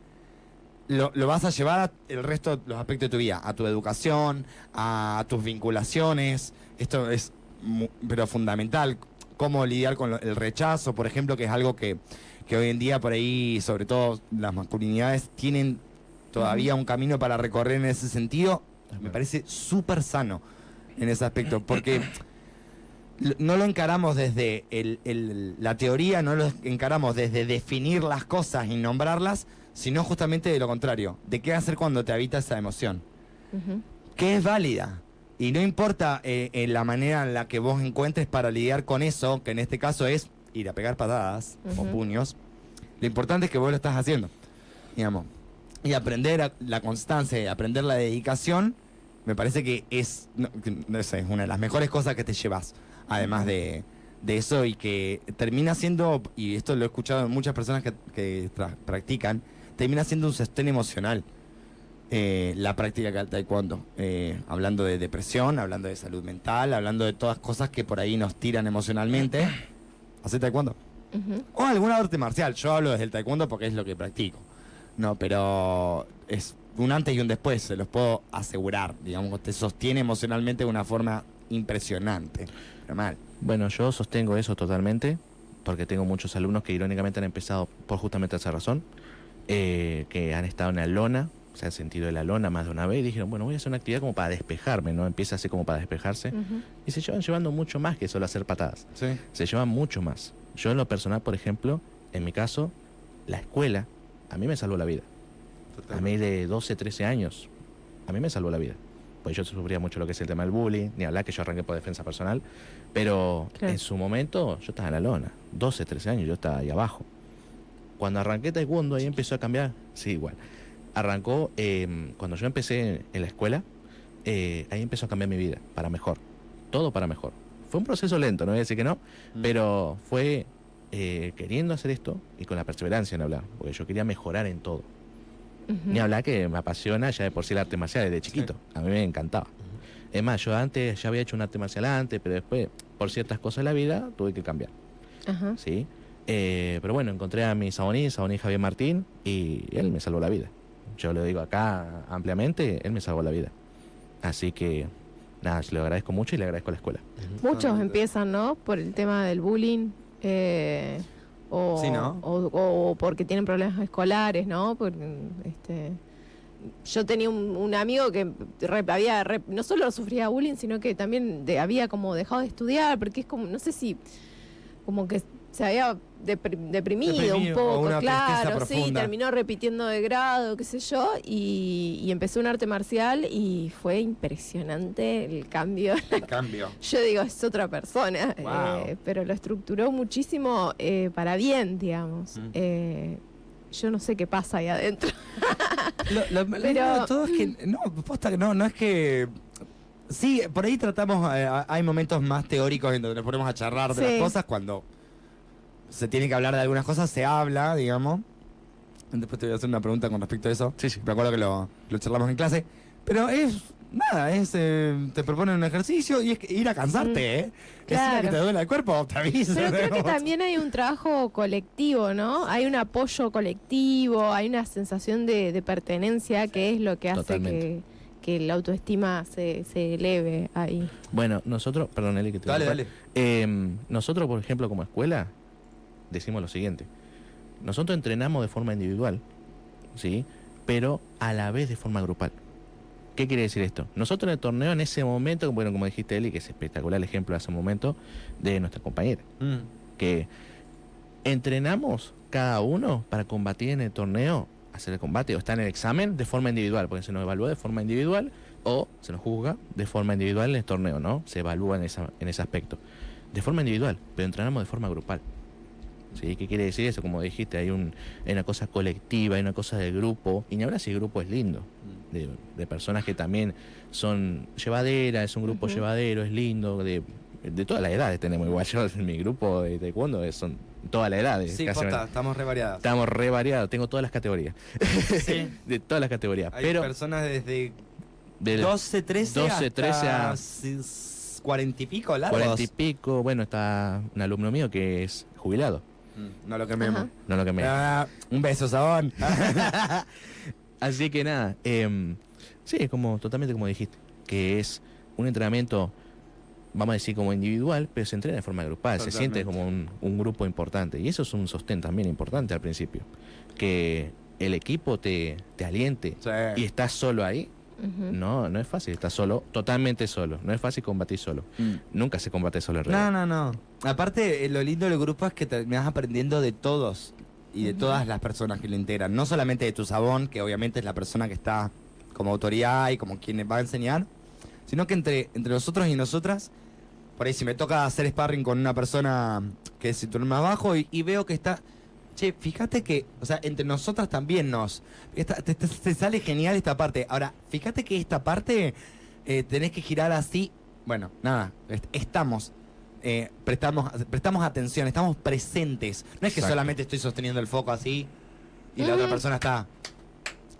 lo vas a llevar el resto de los aspectos de tu vida, a tu educación, a tus vinculaciones. Esto es pero fundamental, cómo lidiar con el rechazo, por ejemplo, que es algo que hoy en día por ahí, sobre todo las masculinidades, tienen todavía un camino para recorrer en ese sentido. Me parece súper sano en ese aspecto, porque no lo encaramos desde la teoría, no lo encaramos desde definir las cosas y nombrarlas, sino justamente de lo contrario, de qué hacer cuando te habita esa emoción, Ujú. que es válida. Y no importa la manera en la que vos encuentres para lidiar con eso, que en este caso es ir a pegar patadas o Ujú. puños, lo importante es que vos lo estás haciendo, digamos. Y aprender la constancia, aprender la dedicación, me parece que no sé, es una de las mejores cosas que te llevas, además de eso, y que termina siendo, y esto lo he escuchado en muchas personas que practican, termina siendo un sostén emocional. La práctica del taekwondo, hablando de depresión, hablando de salud mental, hablando de todas cosas que por ahí nos tiran emocionalmente. ¿Hacer taekwondo? Ujú. O alguna arte marcial. Yo hablo desde el taekwondo porque es lo que practico. No, pero es un antes y un después, se los puedo asegurar. Digamos, te sostiene emocionalmente de una forma impresionante. Pero mal. Bueno, yo sostengo eso totalmente, porque tengo muchos alumnos que irónicamente han empezado por justamente esa razón, que han estado en la lona, se han sentido de la lona más de una vez y dijeron, bueno, voy a hacer una actividad como para despejarme, ¿no? Empieza así como para despejarse. Ujú. Y se llevan llevando mucho más que solo hacer patadas. Sí. Se llevan mucho más. Yo en lo personal, por ejemplo, en mi caso, la escuela a mí me salvó la vida. A mí de 12, 13 años, a mí me salvó la vida. Pues yo sufría mucho lo que es el tema del bullying, ni hablar que yo arranqué por defensa personal, pero Claro. en su momento yo estaba en la lona. 12, 13 años, yo estaba ahí abajo. Cuando arranqué taekwondo, ahí empezó a cambiar. Sí, igual. Arrancó, cuando yo empecé en la escuela, ahí empezó a cambiar mi vida, para mejor. Todo para mejor. Fue un proceso lento, no voy a decir que no, pero fue queriendo hacer esto y con la perseverancia en hablar, porque yo quería mejorar en todo. Ujú. Ni hablar que me apasiona ya de por sí el arte marcial desde chiquito. A mí me encantaba. Es más, yo antes ya había hecho un arte marcial antes, pero después, por ciertas cosas de la vida, tuve que cambiar. Ajá. ¿Sí? Pero bueno, encontré a mi Saboní Javier Martín, y él me salvó la vida. Yo lo digo acá ampliamente, él me salvó la vida. Así que, nada, se lo agradezco mucho y le agradezco a la escuela. Muchos empiezan, ¿no? Por el tema del bullying. O, Sí, ¿no? o porque tienen problemas escolares, ¿no? Yo tenía un amigo que no solo sufría bullying, sino que también había como dejado de estudiar, porque es como, no sé si, como que se había deprimido un o poco, una tristeza claro, sí, profunda. terminó repitiendo de grado, qué sé yo, y empezó un arte marcial y fue impresionante el cambio. Cambio. Yo digo, es otra persona, Wow. pero lo estructuró muchísimo para bien, digamos. Yo no sé qué pasa ahí adentro. Lo Pero- lindo de todo es que, no, posta que no es que... Sí, por ahí tratamos, hay momentos más teóricos en donde nos ponemos a charlar de Sí. las cosas, cuando se tiene que hablar de algunas cosas, se habla, digamos. Después te voy a hacer una pregunta con respecto a eso. Sí, sí. Me acuerdo que lo charlamos en clase. Pero es nada, te proponen un ejercicio y es ir a cansarte, ¿eh? Claro. Es que te duele el cuerpo, te aviso. Pero creo que también hay un trabajo colectivo, ¿no? Hay un apoyo colectivo, hay una sensación de pertenencia que es lo que hace Totalmente. que la autoestima se eleve ahí. Bueno, nosotros, perdón, Eli, que te Dale, interrumpa. Nosotros, por ejemplo, como escuela, decimos lo siguiente. Nosotros entrenamos de forma individual, ¿sí? Pero a la vez de forma grupal. ¿Qué quiere decir esto? Nosotros en el torneo, en ese momento, bueno, como dijiste, Eli, que es espectacular el ejemplo de ese momento de nuestra compañera, que entrenamos cada uno para combatir en el torneo, hacer el combate o estar en el examen de forma individual, porque se nos evalúa de forma individual o se nos juzga de forma individual en el torneo, ¿no? Se evalúa en ese aspecto. De forma individual, pero entrenamos de forma grupal. ¿Sí? ¿Qué quiere decir eso? Como dijiste, hay una cosa colectiva, hay una cosa de grupo, y ni ahora si el grupo es lindo, de personas que también son llevaderas, es un grupo llevadero, es lindo, de todas las edades tenemos igual. Yo en mi grupo de taekwondo son todas las edades. Sí, casi posta, estamos re variadas. Estamos re variados, tengo todas las categorías. Sí. De todas las categorías. Hay Pero personas desde de 12, 13, 12, 13 a 40 y pico largos. 40 y pico, bueno, está un alumno mío que es jubilado. No lo quememos. Ajá. No lo que me... Un beso, Sabón. Así que nada, sí, es como totalmente como dijiste, que es un entrenamiento, vamos a decir como individual, pero se entrena de forma grupal, se siente como un grupo importante. Y eso es un sostén también importante al principio, que el equipo te aliente Sí. y estás solo ahí. Ujú. No es fácil, estás solo, totalmente solo. No es fácil combatir solo. Nunca se combate solo en realidad. No. Aparte, lo lindo del grupo es que terminás aprendiendo de todos y de todas las personas que lo integran. No solamente de tu Sabón, que obviamente es la persona que está como autoridad y como quien va a enseñar, sino que entre nosotros y nosotras, por ahí si me toca hacer sparring con una persona que es cinturón más bajo y veo que está... Che, fíjate que, o sea, entre nosotras también te sale genial esta parte. Ahora, fíjate que esta parte tenés que girar así. Bueno, nada, prestamos atención, estamos presentes. No es que Exacto. solamente estoy sosteniendo el foco así y la otra persona está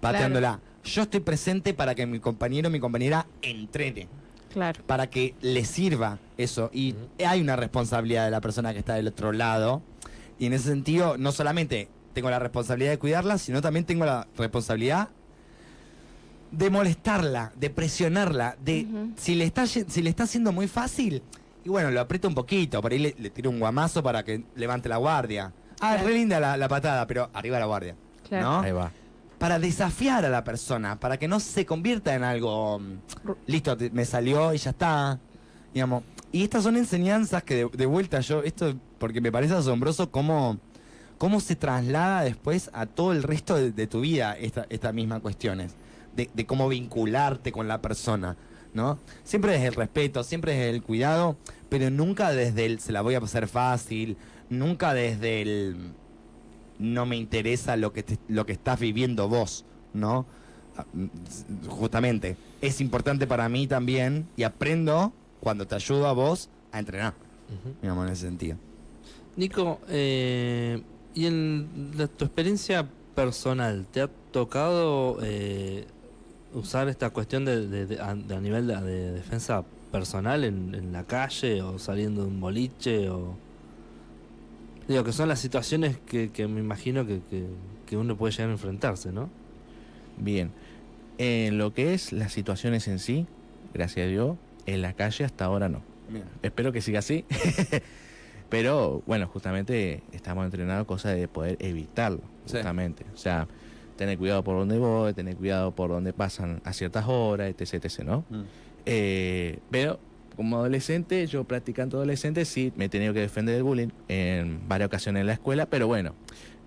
pateándola. Yo estoy presente para que mi compañero o mi compañera entrene, Claro. para que le sirva eso. Y hay una responsabilidad de la persona que está del otro lado. Y en ese sentido, no solamente tengo la responsabilidad de cuidarla, sino también tengo la responsabilidad de molestarla, de presionarla, de si le está haciendo muy fácil, y bueno, lo aprieto un poquito, por ahí le tiro un guamazo para que levante la guardia. Ah, es re linda la patada, pero arriba la guardia. Claro. ¿No? Ahí va. Para desafiar a la persona, para que no se convierta en algo, listo, me salió y ya está. Digamos. Y estas son enseñanzas que de vuelta esto porque me parece asombroso cómo se traslada después a todo el resto de tu vida estas mismas cuestiones, de cómo vincularte con la persona, ¿no? Siempre desde el respeto, siempre desde el cuidado, pero nunca desde el se la voy a pasar fácil, nunca desde el no me interesa lo que estás viviendo vos, ¿no? Justamente, es importante para mí también y aprendo cuando te ayudo a vos a entrenar, digamos, en ese sentido. Nico, y en tu experiencia personal, ¿te ha tocado usar esta cuestión a nivel de defensa personal en la calle o saliendo de un boliche? Digo, que son las situaciones que me imagino que uno puede llegar a enfrentarse, ¿no? Bien. En lo que es las situaciones en sí, gracias a Dios, en la calle hasta ahora no. Bien. Espero que siga así. Pero bueno, justamente estamos entrenados cosas de poder evitarlo, Sí. justamente. O sea, tener cuidado por donde voy, tener cuidado por donde pasan a ciertas horas, etc, ¿no? Pero como adolescente, yo practicando adolescente, sí me he tenido que defender del bullying en varias ocasiones en la escuela, pero bueno,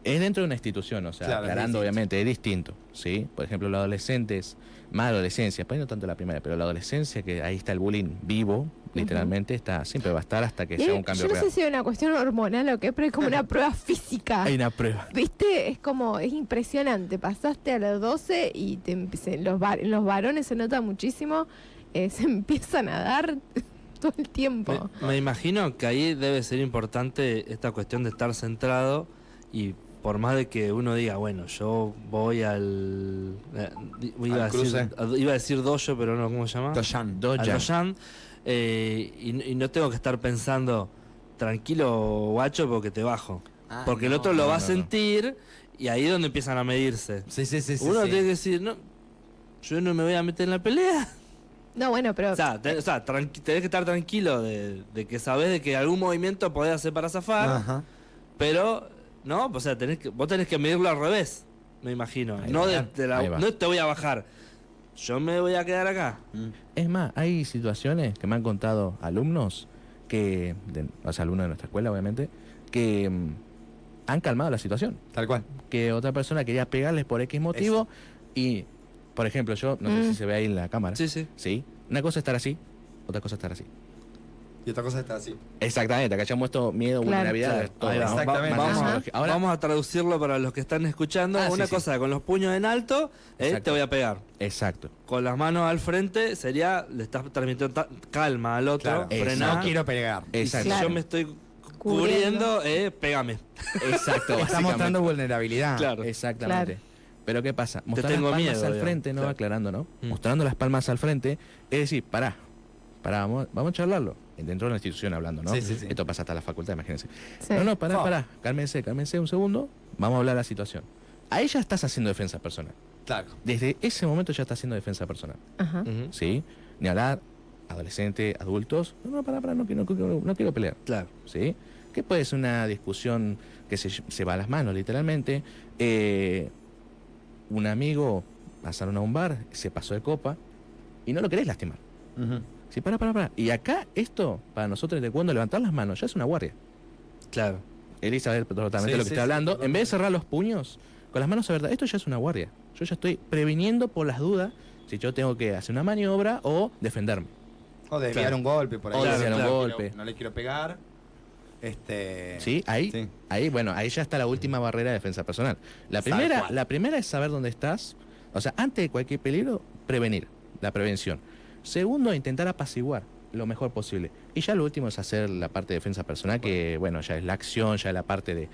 es dentro de una institución, o sea, Claro, es aclarando, distinto. obviamente, es distinto, ¿sí? Por ejemplo, los adolescentes, más adolescencia, pues no tanto la primaria, pero la adolescencia, que ahí está el bullying vivo, literalmente, siempre va a estar hasta que Y sea hay- un cambio yo no real. sé si es una cuestión hormonal o qué, pero es como una prueba física. Hay una prueba. ¿Viste? Es impresionante. Pasaste a los 12 y en los varones se nota muchísimo. Se empiezan a dar todo el tiempo. Me imagino que ahí debe ser importante esta cuestión de estar centrado y por más de que uno diga, bueno, yo voy al... iba a decir dojo, pero no, ¿cómo se llama? Dojan. Al Dojan. dojan, y no tengo que estar pensando, tranquilo, guacho, porque te bajo. Ah, Porque el no, otro lo va a no. sentir, y ahí es donde empiezan a medirse. Sí. Uno tiene que decir, no, yo no me voy a meter en la pelea. No, bueno, pero O sea, tenés que estar tranquilo de que sabés de que algún movimiento podés hacer para zafar, Ajá. pero no, o sea, vos tenés que medirlo al revés, me imagino. Ahí No, va. Ahí va. no te voy a bajar, yo me voy a quedar acá. Es más, hay situaciones que me han contado alumnos, o sea, alumnos de nuestra escuela, obviamente, que han calmado la situación. Tal cual. Que otra persona quería pegarles por X motivo y, por ejemplo, yo, no sé si se ve ahí en la cámara. Sí, sí. Sí. Una cosa es estar así, otra cosa es estar así. Y otra cosa está así. Exactamente, acá ya hemos puesto miedo, Claro. vulnerabilidad, Claro, todo, ahí va. ¿no? Exactamente. Vamos, Ajá. Ahora, vamos a traducirlo para los que están escuchando. Ah, Una sí, cosa, con los puños en alto, Exacto. te voy a pegar. exacto. Con las manos al frente sería, le estás transmitiendo calma al otro, Claro. frená. No quiero pegar. Y si Exacto. Claro. yo me estoy cubriendo, pégame. Exacto, Está mostrando vulnerabilidad. Claro. Exactamente. Claro. Pero ¿qué pasa? Mostrar tengo las palmas miedo, al digamos. frente, ¿no? Claro. Aclarando, ¿no? Mm. Mostrando las palmas al frente, es decir, pará, vamos a charlarlo. Dentro de la institución hablando, ¿no? Sí. Esto pasa hasta la facultad, imagínense. sí. No, Fa. pará, cálmense un segundo, vamos a hablar de la situación. Ahí ya estás haciendo defensa personal. Claro. Desde ese momento ya estás haciendo defensa personal, Ajá. Ujú. ¿sí? Ni hablar, adolescente, adultos, pará, no quiero pelear. Claro. ¿Sí? Que puede ser una discusión que se va a las manos, literalmente. Un amigo pasaron a un bar, se pasó de copa y no lo querés lastimar. Sí, pará. Y acá esto, para nosotros de cuando levantar las manos, ya es una guardia. Claro. Elisa sabe totalmente Sí, lo que sí, está sí, hablando. totalmente. En vez de cerrar los puños, con las manos abiertas, esto ya es una guardia. Yo ya estoy previniendo por las dudas si yo tengo que hacer una maniobra o defenderme. O desviar Claro. un golpe por ahí. O desviar un No quiero- golpe. No le quiero pegar. ¿Sí? Ahí ya está la última barrera de defensa personal. Tal cual. La primera es saber dónde estás. O sea, antes de cualquier peligro, prevenir, la prevención. Segundo, intentar apaciguar lo mejor posible. Y ya lo último es hacer la parte de defensa personal, que bueno, ya es la acción, ya es la parte de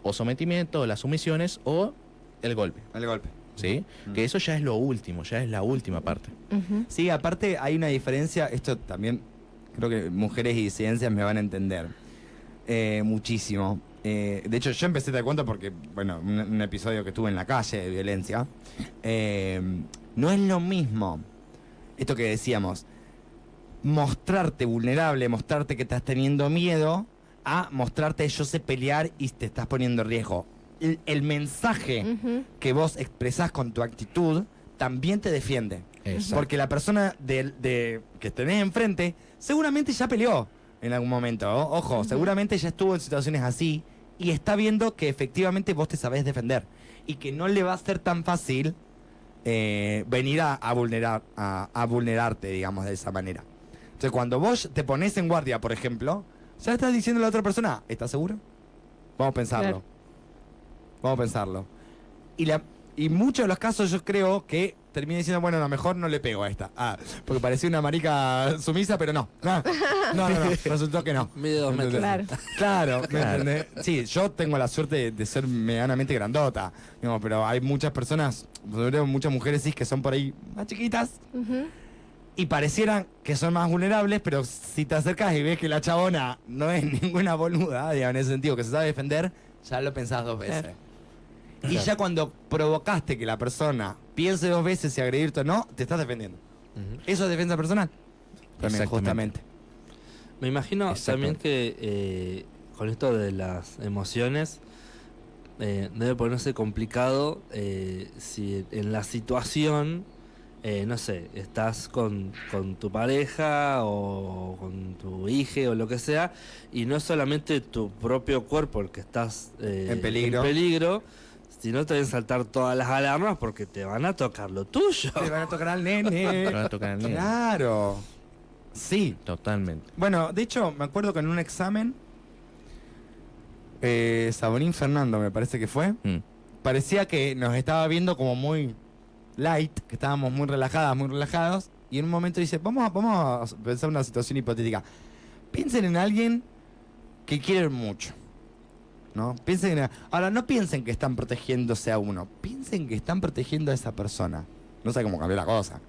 o sometimiento, o las sumisiones, o el golpe. El golpe. ¿Sí? Que eso ya es lo último, ya es la última parte. Ujú. Sí, aparte hay una diferencia, esto también creo que mujeres y disidencias me van a entender muchísimo. De hecho, yo empecé te cuento porque, bueno, un episodio que tuve en la calle de violencia. No es lo mismo, esto que decíamos, mostrarte vulnerable, mostrarte que estás teniendo miedo, a mostrarte yo sé pelear y te estás poniendo en riesgo. El mensaje Ujú. que vos expresás con tu actitud también te defiende. Exacto. Porque la persona que tenés enfrente seguramente ya peleó en algún momento. Ojo, seguramente ya estuvo en situaciones así y está viendo que efectivamente vos te sabés defender y que no le va a ser tan fácil venir a vulnerarte, digamos, de esa manera. Entonces, cuando vos te pones en guardia, por ejemplo, ya estás diciendo a la otra persona, ¿estás seguro? Vamos a pensarlo. Claro. Vamos a pensarlo. Y muchos de los casos yo creo que terminé diciendo, bueno, a lo mejor no le pego a esta. Porque parecía una marica sumisa, pero no. No, resultó que no. Mide 2 metros. Claro. Claro, ¿me Claro. entendés? Sí, yo tengo la suerte de ser medianamente grandota, digamos, pero hay muchas personas, sobre todo muchas mujeres sí, que son por ahí más chiquitas Ujú. y parecieran que son más vulnerables, pero si te acercas y ves que la chabona no es ninguna boluda, digamos, en ese sentido, que se sabe defender, ya lo pensás 2 veces. Claro. Y ya cuando provocaste que la persona piense 2 veces si agredirte o no, te estás defendiendo. Ujú. Eso es defensa personal. También, Exactamente. justamente. Me imagino también Exactamente. que con esto de las emociones debe ponerse complicado si en la situación, no sé, estás con tu pareja o con tu hija o lo que sea, y no es solamente tu propio cuerpo el que estás En peligro. sino te deben saltar todas las alarmas porque te van a tocar lo tuyo. Te van a tocar al Te nene. van a tocar al nene. Claro. Sí. Totalmente. Bueno, de hecho, me acuerdo que en un examen, Saborín Fernando me parece que fue, Mm. parecía que nos estaba viendo como muy light, que estábamos muy relajadas, muy relajados, y en un momento dice, vamos a pensar una situación hipotética. Piensen en alguien que quieren mucho. ¿no? Ahora, no piensen que están protegiéndose a uno, piensen que están protegiendo a esa persona. No sé cómo cambió la cosa.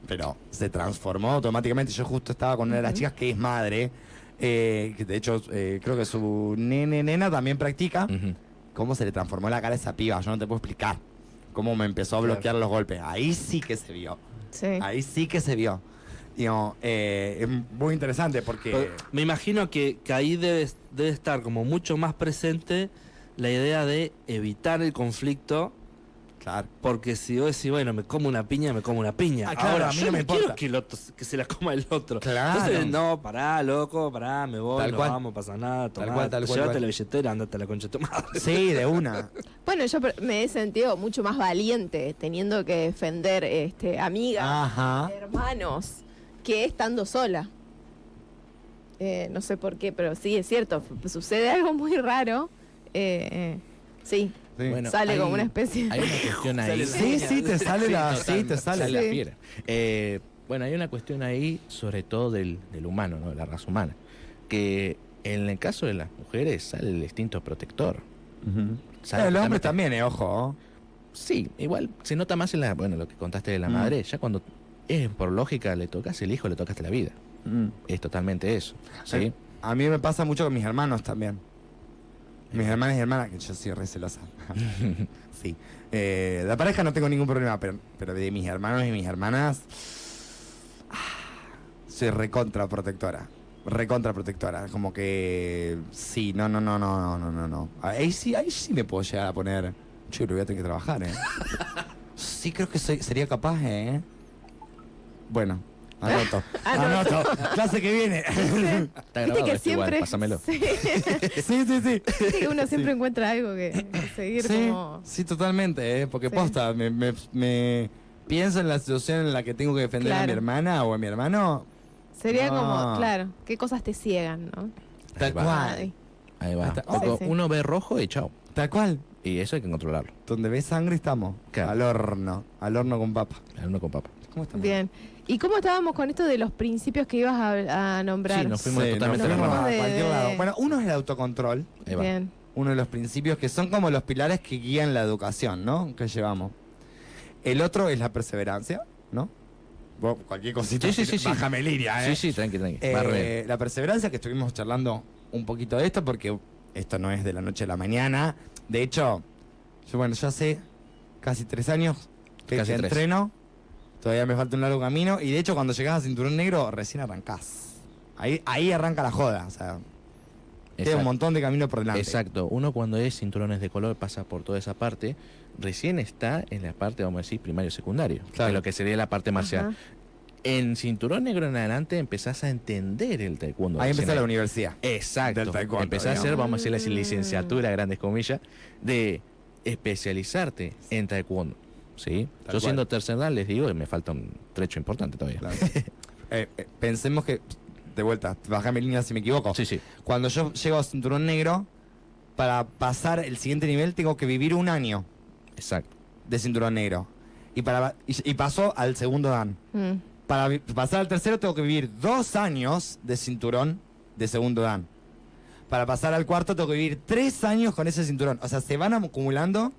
Pero se transformó automáticamente. Yo justo estaba con una de las chicas que es madre, que de hecho creo que su nena también practica. Ujú. ¿Cómo se le transformó la cara a esa piba? Yo no te puedo explicar. Cómo me empezó a bloquear los golpes. Ahí sí que se vio. Sí. Ahí sí que se vio. Digo, es muy interesante porque... Pero me imagino que ahí debe estar como mucho más presente la idea de evitar el conflicto. Claro. Porque si vos decís, bueno, me como una piña, me como una piña. Ah, claro, Ahora, a mí yo no me quiero importa. que, que se la coma el otro. Claro. Entonces, no, pará, loco, pará, me voy, Tal nos cual. vamos, pasa nada, Tal tomá, cual, tal cual, llévate cual. la billetera, andate a la concha de tu madre. Sí, de una. Bueno, yo me he sentido mucho más valiente teniendo que defender amigas, Ajá. hermanos, que estando sola. No sé por qué, pero sí, es cierto. Sucede algo muy raro. Sí, Sí. Bueno, sale hay- como una especie. Hay una cuestión ahí. Sí, sí, te sale la... Sí, te sale. la Sí. fiera. Bueno, hay una cuestión ahí, sobre todo del humano, ¿no? De la raza humana. Que en el caso de las mujeres sale el instinto protector. Ujú. Sale Los hombres justamente- también, ojo. Sí, igual se nota más en lo que contaste de la Mm. madre. Ya cuando por lógica le tocas el hijo, le tocaste la vida. Es totalmente eso. ¿sí? A mí me pasa mucho con mis hermanos también. Mis hermanas y hermanas, que yo soy re celosa. Sí. La pareja no tengo ningún problema, pero de mis hermanos y mis hermanas, soy recontra protectora. Recontra protectora. Como que sí, no. Ahí sí me puedo llegar a poner. Yo lo voy a tener que trabajar, Sí, creo que sería capaz, Bueno, anoto. Clase que viene. Está grabado esto igual, pásamelo. Sí, Sí. sí, uno siempre encuentra algo que seguir Sí, como. sí, totalmente, porque Sí. posta, me pienso en la situación en la que tengo que defender a mi Claro. hermana o a mi hermano. Sería No. como, claro, qué cosas te ciegan, ¿no? Tal Ahí va. cual. Ay, Ahí va. Hasta- Porque sí. uno ve rojo y chao. Tal cual. Y eso hay que controlarlo. Donde ves sangre estamos. Claro. Al horno con papa. Uno con papa. ¿Cómo estamos? bien. ¿Y cómo estábamos con esto de los principios que ibas a nombrar? Sí, nos fuimos totalmente nos a la fuimos rama. a cualquier De- lado. Bueno, uno es el autocontrol, Ahí va. Bien. uno de los principios que son como los pilares que guían la educación, ¿no? Que llevamos. El otro es la perseverancia, ¿no? Vos, cualquier cosita, Sí. bájame liria, Sí, sí, tranqui. Va re. La perseverancia, que estuvimos charlando un poquito de esto, porque esto no es de la noche a la mañana. De hecho, yo hace casi 3 años que Casi 3. entreno. Todavía me falta un largo camino. Y de hecho, cuando llegás a cinturón negro, recién arrancás. Ahí arranca la joda. O sea, queda un Exacto. montón de camino por delante. Exacto. Uno cuando es cinturones de color pasa por toda esa parte. Recién está en la parte, vamos a decir, primario-secundario. Claro. De lo que sería la parte marcial. Ajá. En cinturón negro en adelante empezás a entender el taekwondo. Ahí recién empieza la universidad. Exacto. del taekwondo, Empezás a hacer, digamos. vamos a decir, la licenciatura, grandes comillas, de especializarte en taekwondo. ¿Sí? Tal Yo siendo cual. tercer dan les digo, me falta un trecho importante todavía. Claro. Pensemos que, de vuelta, bajame línea si me equivoco. Sí, sí. Cuando yo llego a cinturón negro, para pasar el siguiente nivel tengo que vivir 1 año Exacto. de cinturón negro. Y paso al segundo dan. Mm. Para pasar al tercero tengo que vivir 2 años de cinturón de segundo dan. Para pasar al cuarto tengo que vivir 3 años con ese cinturón. O sea, se van acumulando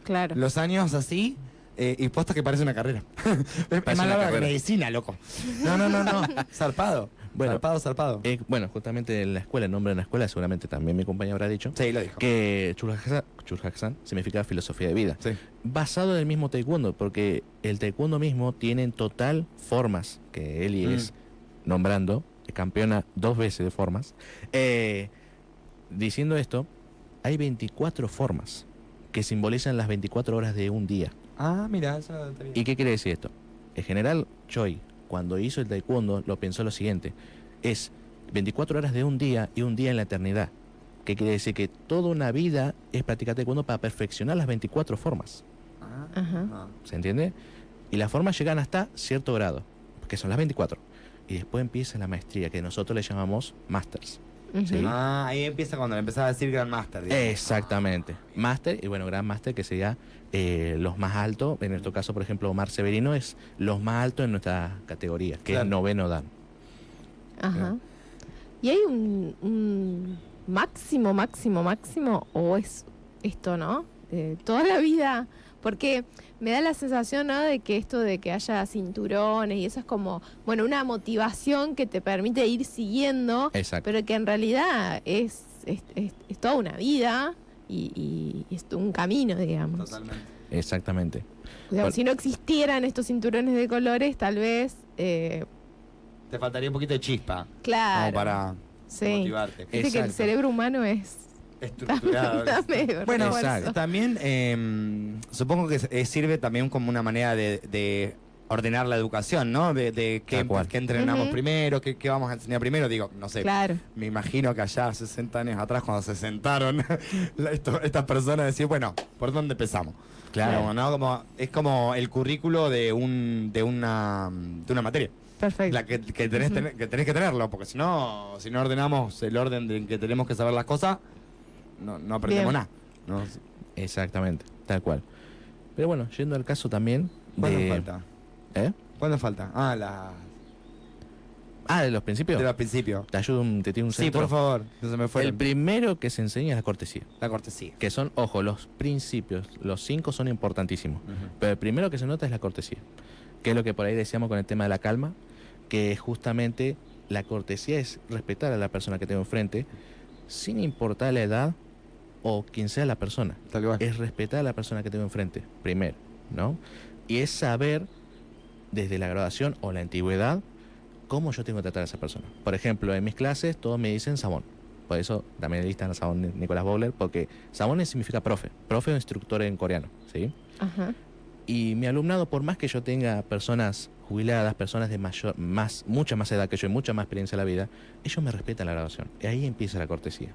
Claro. los años así y posta que parece una carrera. Es más una larga que carrera. medicina, loco. No. Zarpado. Bueno, Zarpado. Bueno, justamente en la escuela, el nombre de la escuela, seguramente también mi compañero habrá dicho, Sí, lo dijo. que Chulhaksan significa filosofía de vida. Sí. Basado en el mismo taekwondo, porque el taekwondo mismo tiene en total formas, que Eli es nombrando, campeona 2 veces de formas. Diciendo esto, hay 24 formas que simbolizan las 24 horas de un día. Ah, mira, eso está bien. ¿Y qué quiere decir esto? El general Choi, cuando hizo el taekwondo, lo pensó lo siguiente: es 24 horas de un día y un día en la eternidad. ¿Qué quiere decir? Que toda una vida es practicar taekwondo para perfeccionar las 24 formas. Ajá. ¿Se entiende? Y las formas llegan hasta cierto grado, que son las 24. Y después empieza la maestría, que nosotros le llamamos Masters. Ujú. Sí. Ahí empieza cuando le empezaba a decir Grandmaster. digamos. Exactamente. Master, y bueno, Gran Master, que sería los más altos. En nuestro caso, por ejemplo, Omar Severino es los más altos en nuestra categoría, que Claro. es noveno dan. Ajá. Y hay máximo, máximo, máximo, o es esto, ¿no? Toda la vida, porque me da la sensación, ¿no? De que esto de que haya cinturones y eso es como, bueno, una motivación que te permite ir siguiendo, Exacto. pero que en realidad es toda una vida y es un camino, digamos. Totalmente. Exactamente. Digamos, si no existieran estos cinturones de colores, tal vez, Te faltaría un poquito de chispa. claro. Como para Sí. motivarte. Viste que el Exacto. cerebro humano es... Estructurado. Dame Bueno, refuerzo. también supongo que sirve también como una manera de ordenar la educación, ¿no? De qué, Tal cual. qué entrenamos Ujú. primero, qué vamos a enseñar primero. Digo, no sé, Claro. me imagino que allá 60 años atrás, cuando se sentaron estas personas, decir, bueno, ¿por dónde empezamos? Claro. ¿No? Como, es como el currículo de una materia. Perfecto. La que tenés, que tenés que tenerlo, porque si no ordenamos el orden en que tenemos que saber las cosas, no aprendemos Bien. nada. ¿No? Exactamente, tal cual. Pero bueno, yendo al caso también ¿Cuándo de... falta? ¿Eh? ¿Cuándo falta? Ah, de los principios. De los principios. Te ayudo, te tiro un Sí, centro. por favor, no se me fue. El primero que se enseña es la cortesía. La cortesía. Que son, ojo, los principios, los 5 son importantísimos. Pero el primero que se nota es la cortesía. Que es lo que por ahí decíamos con el tema de la calma, que justamente la cortesía es respetar a la persona que tengo enfrente, sin importar la edad o quien sea la persona. Tal cual. Es respetar a la persona que tengo enfrente, primero, ¿no? Y es saber, desde la graduación o la antigüedad, cómo yo tengo que tratar a esa persona. Por ejemplo, en mis clases todos me dicen Sabón. Por eso también listan a Sabón Nicolás Bowler, porque Sabón significa profe. Profe o instructor en coreano, ¿sí? Ajá. Y mi alumnado, por más que yo tenga personas jubiladas, personas de mucha más edad que yo y mucha más experiencia en la vida, ellos me respetan la graduación. Y ahí empieza la cortesía.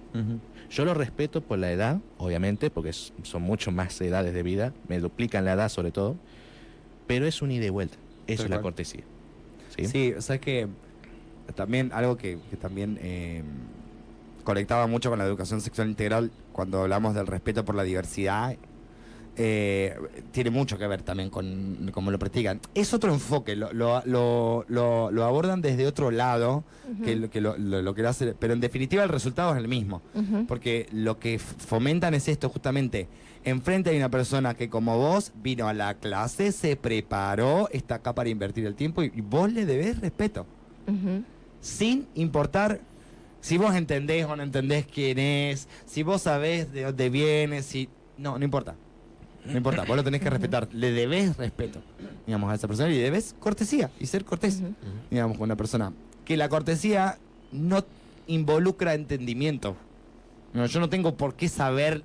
Yo lo respeto por la edad, obviamente, porque son mucho más edades de vida, me duplican la edad sobre todo, pero es un ida y vuelta. Eso Tal es la cual. cortesía. ¿Sí? Sí, o sea, es que también algo que también conectaba mucho con la educación sexual integral cuando hablamos del respeto por la diversidad, tiene mucho que ver también con cómo lo practican. Es otro enfoque, lo abordan desde otro lado, que lo que lo hace, pero en definitiva el resultado es el mismo. Ujú. Porque lo que fomentan es esto justamente. Enfrente hay una persona que como vos vino a la clase, se preparó, está acá para invertir el tiempo y vos le debés respeto. Ujú. Sin importar si vos entendés o no entendés quién es, si vos sabés de dónde viene, si... No importa. No importa, vos lo tenés que respetar. Le debés respeto, digamos, a esa persona y debes cortesía y ser cortés, Ujú. digamos, con una persona. Que la cortesía no involucra entendimiento. No, yo no tengo por qué saber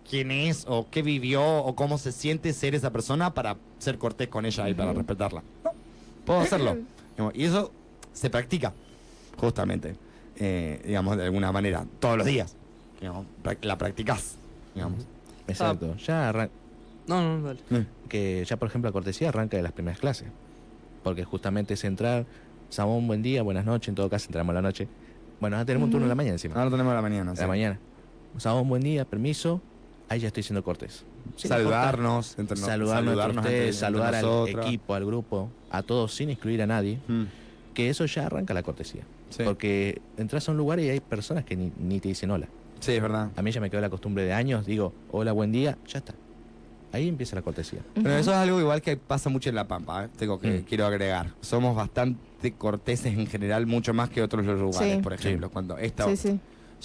quién es o qué vivió o cómo se siente ser esa persona para ser cortés con ella y para respetarla. No, puedo hacerlo. Digamos, y eso se practica, justamente, digamos, de alguna manera, todos los días. Digamos, la practicás, digamos. Exacto. No, dale. Que ya, por ejemplo, la cortesía arranca de las primeras clases. Porque justamente es entrar, Samón, buen día, buenas noches, en todo caso entramos a la noche. Bueno, ahora tenemos un turno en la mañana encima. Ahora tenemos la mañana. En sí. la mañana. Samón, buen día, permiso. Ahí ya estoy siendo cortés. Sin Saludarnos, entre importar- saludarnos entre entre- ustedes, entre saludar al nosotros. equipo, al grupo, a todos sin excluir a nadie. Mm, Que eso ya arranca la cortesía. sí. Porque entras a un lugar y hay personas que ni te dicen hola. Sí, es verdad. A mí ya me quedó la costumbre de años, digo, hola, buen día, ya está. Ahí empieza la cortesía. Pero eso es algo igual que pasa mucho en La Pampa, Mm. quiero agregar. Somos bastante corteses en general, mucho más que otros lugares, Sí. por ejemplo. Cuando esto Sí, sí.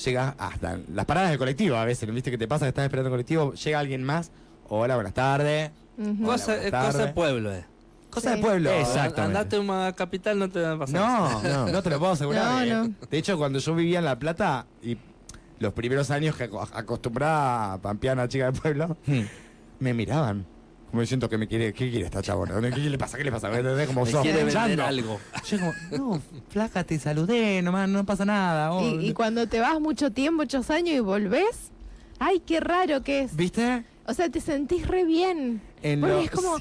llega hasta las paradas de colectivo, a veces, ¿no viste que te pasa que estás esperando el colectivo? Llega alguien más, hola, buenas tardes. Ujú. Cosa buenas de tardes. pueblo, Cosa Sí. de pueblo. Exactamente. Andate a una capital, no te va a pasar. No te lo puedo asegurar. No, no. De hecho, cuando yo vivía en La Plata y los primeros años que acostumbraba a pampear a una chica del pueblo, me miraban. Como diciendo que me quiere, ¿qué quiere esta chabona? ¿Qué le pasa? ¿Qué le pasa? ¿Entendés? Como Me quiere vender sospechando. algo. Yo como, no, flaca, te saludé, nomás, no pasa nada. oh, Y cuando te vas mucho tiempo, muchos años y volvés, ay, qué raro que es. ¿Viste? O sea, te sentís re bien. En Porque lo- es como,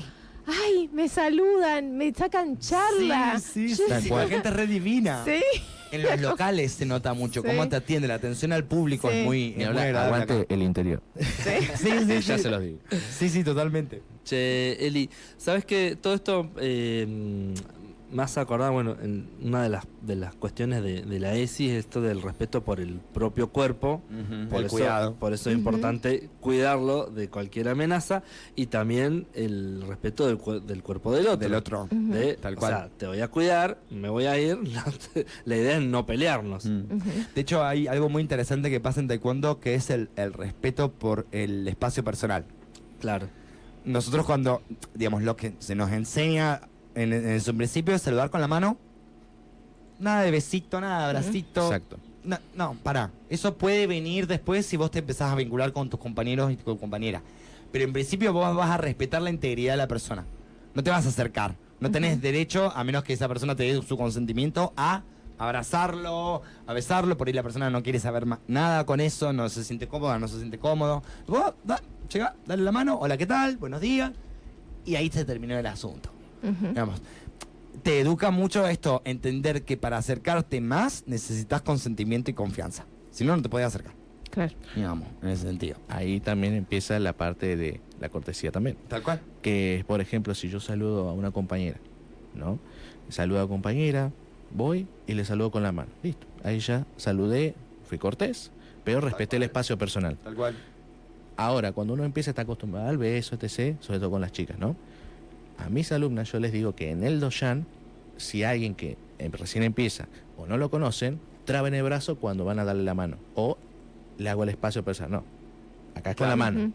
ay, me saludan, me sacan charla. Sí, Yo sí, Tal sí. cual. La gente es re divina. Sí. En los locales se nota mucho Sí. cómo te atiende, la atención al público Sí. es muy, Ni es muy hablar, agradable aguante acá. el interior. Sí, sí, Ya sí. se los digo. Sí, sí, totalmente. Che, Eli, ¿sabes qué? Todo esto me hace acordar, bueno, en una de las cuestiones de la ESI es esto del respeto por el propio cuerpo. El cuidado. Por eso es importante cuidarlo de cualquier amenaza y también el respeto del cuerpo del otro. Del otro. Tal cual. O sea, te voy a cuidar, me voy a ir. La idea es no pelearnos. De hecho, hay algo muy interesante que pasa en taekwondo, que es el respeto por el espacio personal. Claro. Nosotros cuando, digamos, lo que se nos enseña en su principio es saludar con la mano. Nada de besito, nada de abracito. Exacto. No, no, pará. Eso puede venir después si vos te empezás a vincular con tus compañeros y tu compañera. Pero en principio vos vas a respetar la integridad de la persona. No te vas a acercar. No tenés derecho, a menos que esa persona te dé su consentimiento, a abrazarlo, a besarlo. Por ahí la persona no quiere saber nada con eso, no se siente cómoda, no se siente cómodo. Vos, llega, dale la mano, hola, ¿qué tal? Buenos días. Y ahí se terminó el asunto. Digamos, te educa mucho esto, entender que para acercarte más necesitas consentimiento y confianza. Si no, no te puedes acercar. Claro. Digamos, en ese sentido. Ahí también empieza la parte de la cortesía también. Tal cual. Que, por ejemplo, si yo saludo a una compañera, ¿no? Saludo a compañera, voy y le saludo con la mano. Listo. Ahí ya saludé, fui cortés, pero respeté el espacio personal. Tal cual. Ahora, cuando uno empieza a estar acostumbrado al beso, etc., sobre todo con las chicas, ¿no? A mis alumnas yo les digo que en el Doshan, si alguien que recién empieza o no lo conocen, traben el brazo cuando van a darle la mano. O le hago el espacio personal. No, acá es con la mano.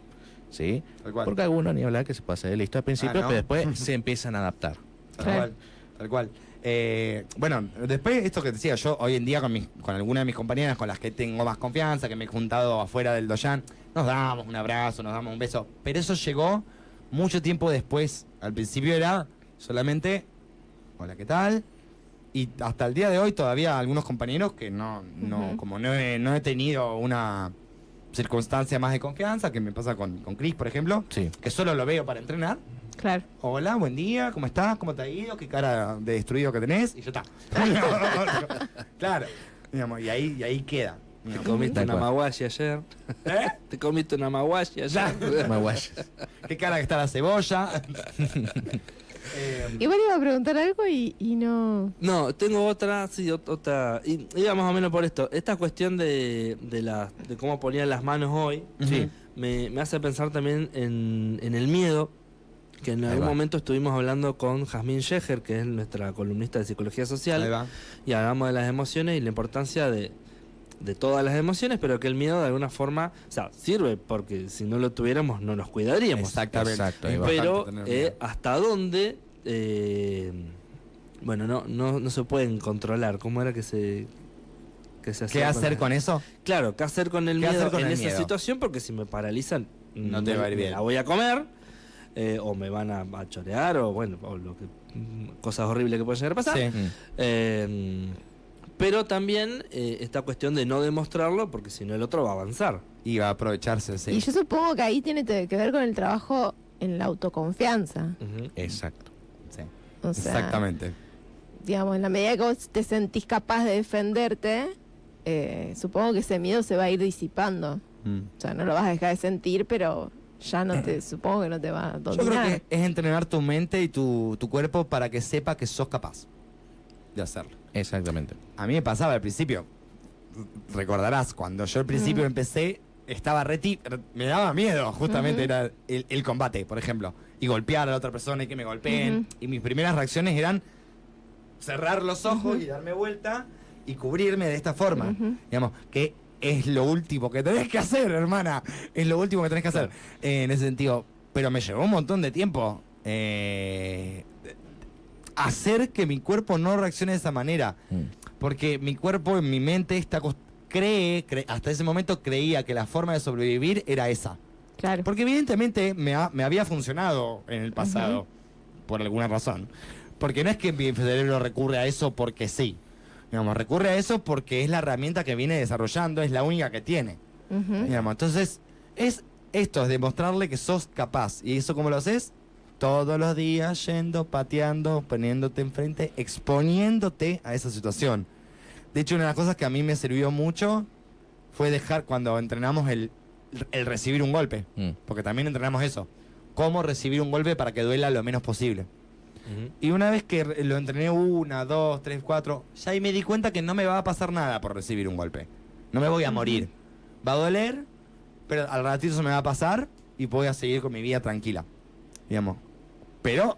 ¿Sí? Tal cual. Porque algunos, ni hablar, que se pasa de listo al principio, ¿no? pero después se empiezan a adaptar. Tal Claro. cual. Tal cual. Bueno, después esto que te decía, yo hoy en día con alguna de mis compañeras con las que tengo más confianza, que me he juntado afuera del Doshan, nos damos un abrazo, nos damos un beso. Pero eso llegó mucho tiempo después. Al principio era solamente, hola, ¿qué tal? Y hasta el día de hoy todavía algunos compañeros que como no he tenido una circunstancia más de confianza, que me pasa con Chris, por ejemplo, Sí. que solo lo veo para entrenar. Claro. Hola, buen día, ¿cómo estás? ¿Cómo te ha ido? ¿Qué cara de destruido que tenés? Y yo está. Claro. Digamos, y ahí queda. Te digamos. comiste Tal una cual. maguashi ayer. ¿Eh? Te comiste una maguashi ayer. Maguayas. ¿Qué cara que está la cebolla? Igual iba a preguntar algo y no. No, tengo otra, sí, otra. Y iba más o menos por esto. Esta cuestión de cómo ponían las manos hoy, Sí. me hace pensar también en el miedo, que en algún va. momento estuvimos hablando con Jazmín Sheher, que es nuestra columnista de psicología Ahí social, va. y hablamos de las emociones y la importancia de todas las emociones, pero que el miedo de alguna forma, o sea, sirve porque si no lo tuviéramos no nos cuidaríamos. Exactamente. Exacto, Es ahí va. Pero importante tener miedo. hasta dónde, bueno, no se pueden controlar. ¿Cómo era que se hacía? ¿Qué hacer con eso? Claro, ¿qué hacer con el ¿Qué miedo hacer con en el esa miedo? situación? Porque si me paralizan, No te va a ir bien. La voy a comer, o me van a chorear, o bueno, o cosas horribles que pueden llegar a pasar. Sí. Pero también esta cuestión de no demostrarlo, porque si no el otro va a avanzar. Y va a aprovecharse, sí. Y yo supongo que ahí tiene que ver con el trabajo en la autoconfianza. Exacto. Sí. O sea, Exactamente. digamos, en la medida que vos te sentís capaz de defenderte, supongo que ese miedo se va a ir disipando. O sea, no lo vas a dejar de sentir, pero ya no te, supongo que no te va a Yo creo dominar. que es entrenar tu mente y tu cuerpo para que sepa que sos capaz de hacerlo. Exactamente. A mí me pasaba al principio, recordarás, cuando yo al principio empecé, estaba me daba miedo, justamente era el combate, por ejemplo, y golpear a la otra persona y que me golpeen. Y mis primeras reacciones eran cerrar los ojos y darme vuelta y cubrirme de esta forma. Digamos, que es lo último que tenés que hacer, hermana. Es lo último que tenés que hacer. En ese sentido. Pero me llevó un montón de tiempo hacer que mi cuerpo no reaccione de esa manera. Porque mi cuerpo, en mi mente, hasta ese momento creía que la forma de sobrevivir era esa. Claro. Porque evidentemente me había funcionado en el pasado, por alguna razón. Porque no es que mi cerebro recurre a eso porque sí. Digamos, recurre a eso porque es la herramienta que viene desarrollando, es la única que tiene. Digamos, entonces, es demostrarle que sos capaz. ¿Y eso cómo lo haces? Todos los días yendo, pateando, poniéndote enfrente, exponiéndote a esa situación. De hecho, una de las cosas que a mí me sirvió mucho fue dejar cuando entrenamos el recibir un golpe. Porque también entrenamos eso. Cómo recibir un golpe para que duela lo menos posible. Y una vez que lo entrené 1, 2, 3, 4, ya ahí me di cuenta que no me va a pasar nada por recibir un golpe. No me voy a morir. Va a doler, pero al ratito se me va a pasar y voy a seguir con mi vida tranquila, digamos. Pero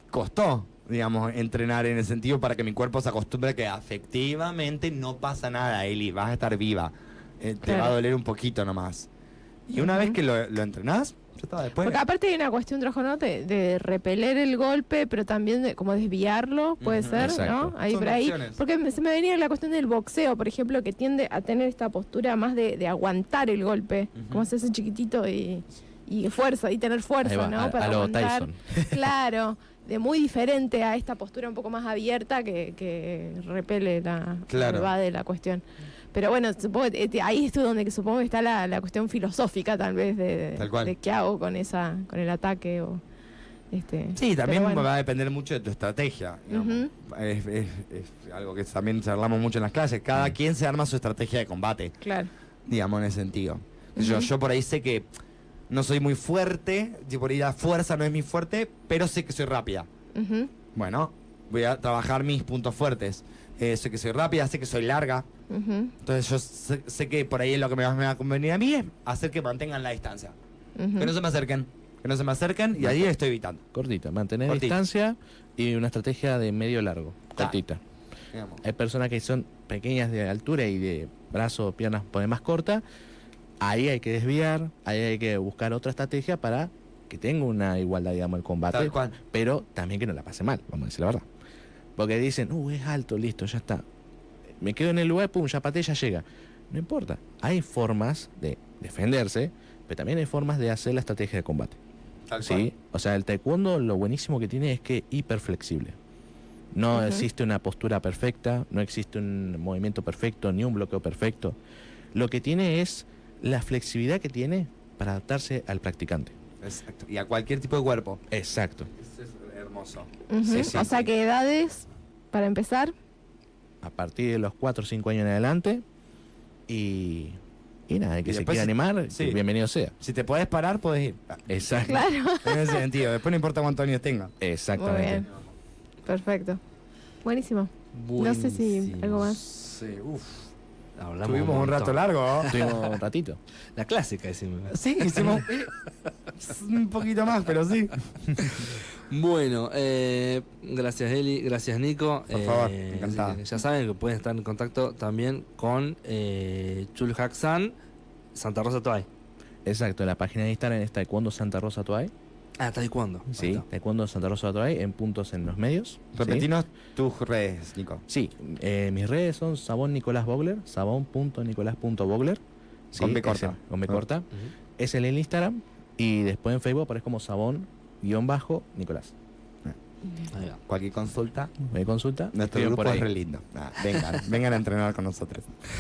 costó, digamos, entrenar en el sentido para que mi cuerpo se acostumbre a que efectivamente no pasa nada, Eli, vas a estar viva. Te va a doler un poquito nomás. Y una vez que lo entrenás, ya está, después... Porque aparte hay una cuestión, Trojo, ¿no? De repeler el golpe, pero también de como desviarlo, puede ser, exacto. ¿no? Ahí Son por ahí. opciones. Porque se me venía la cuestión del boxeo, por ejemplo, que tiende a tener esta postura más de aguantar el golpe, como hacerse chiquitito y fuerza, y tener Ahí fuerza, va, ¿no? a Para lo aguantar. Tyson. Claro, de muy diferente a esta postura un poco más abierta que repele Claro. evade la cuestión. Pero bueno, supongo que, ahí es donde supongo que está la cuestión filosófica tal vez Tal cual. de qué hago con el ataque o Sí, también pero bueno. va a depender mucho de tu estrategia. Digamos. Es algo que también charlamos mucho en las clases. Cada quien se arma su estrategia de combate, Claro. digamos, en ese sentido. Yo por ahí sé que no soy muy fuerte, por ahí la fuerza no es mi fuerte, pero sé que soy rápida. Ujú. Bueno, voy a trabajar mis puntos fuertes. Sé que soy rápida, sé que soy larga. Ujú. Entonces yo sé que por ahí lo que más me va a convenir a mí es hacer que mantengan la distancia. Ujú. Que no se me acerquen. Que no se me acerquen y ahí estoy evitando. Cortita, mantener Cortita. distancia y una estrategia de medio largo, Ta. cortita. Digamos. Hay personas que son pequeñas de altura y de brazo, piernas por más cortas. Ahí hay que desviar, ahí hay que buscar otra estrategia para que tenga una igualdad, digamos, el combate. Tal cual. Pero también que no la pase mal, vamos a decir la verdad. Porque dicen, es alto, listo, ya está. Me quedo en el lugar, pum, ya pateé, ya llega. No importa. Hay formas de defenderse, pero también hay formas de hacer la estrategia de combate. Tal ¿Sí? cual. O sea, el taekwondo lo buenísimo que tiene es que es hiperflexible. No Ujú. existe una postura perfecta, no existe un movimiento perfecto, ni un bloqueo perfecto. Lo que tiene es la flexibilidad que tiene para adaptarse al practicante. Exacto. Y a cualquier tipo de cuerpo. Exacto. Eso es hermoso. Ujú. Sí, sí, O sea, sí. ¿qué edades para empezar? A partir de los 4 o 5 años en adelante. Y nada, el que Y se después quiera animar, sí. bienvenido sea. Si te podés parar, podés ir. Exacto. Claro. En ese sentido. Después no importa cuántos años tenga. Muy Exactamente. bien. Perfecto. Buenísimo. No sé si Buenísimo. algo más. Sí, uff. Hablamos Tuvimos un montón. rato largo. ¿no? Tuvimos un ratito. La clásica, decimos. Sí, hicimos un poquito más, pero sí. Bueno, gracias Eli, gracias Nico. Por favor, así encantado. que ya saben que pueden estar en contacto también con Chul Haksan, Santa Rosa Toay. Exacto, la página de Instagram es Taekwondo Santa Rosa Toay. Ah, taekwondo. Ahí Sí, está. Taekwondo Santa Rosa Toay en puntos en los medios. Repetinos tus redes, Nico. Sí, mis redes son Sabón Nicolás Bogler, sabón.nicolás.bogler. Sí, Con B corta. con B corta. Ujú. Es el Instagram y después en Facebook aparece como Sabón_Nicolás. Ahí va. Cualquier consulta, Me consulta. nuestro escriben grupo por ahí. es re lindo. Vengan a entrenar con nosotros.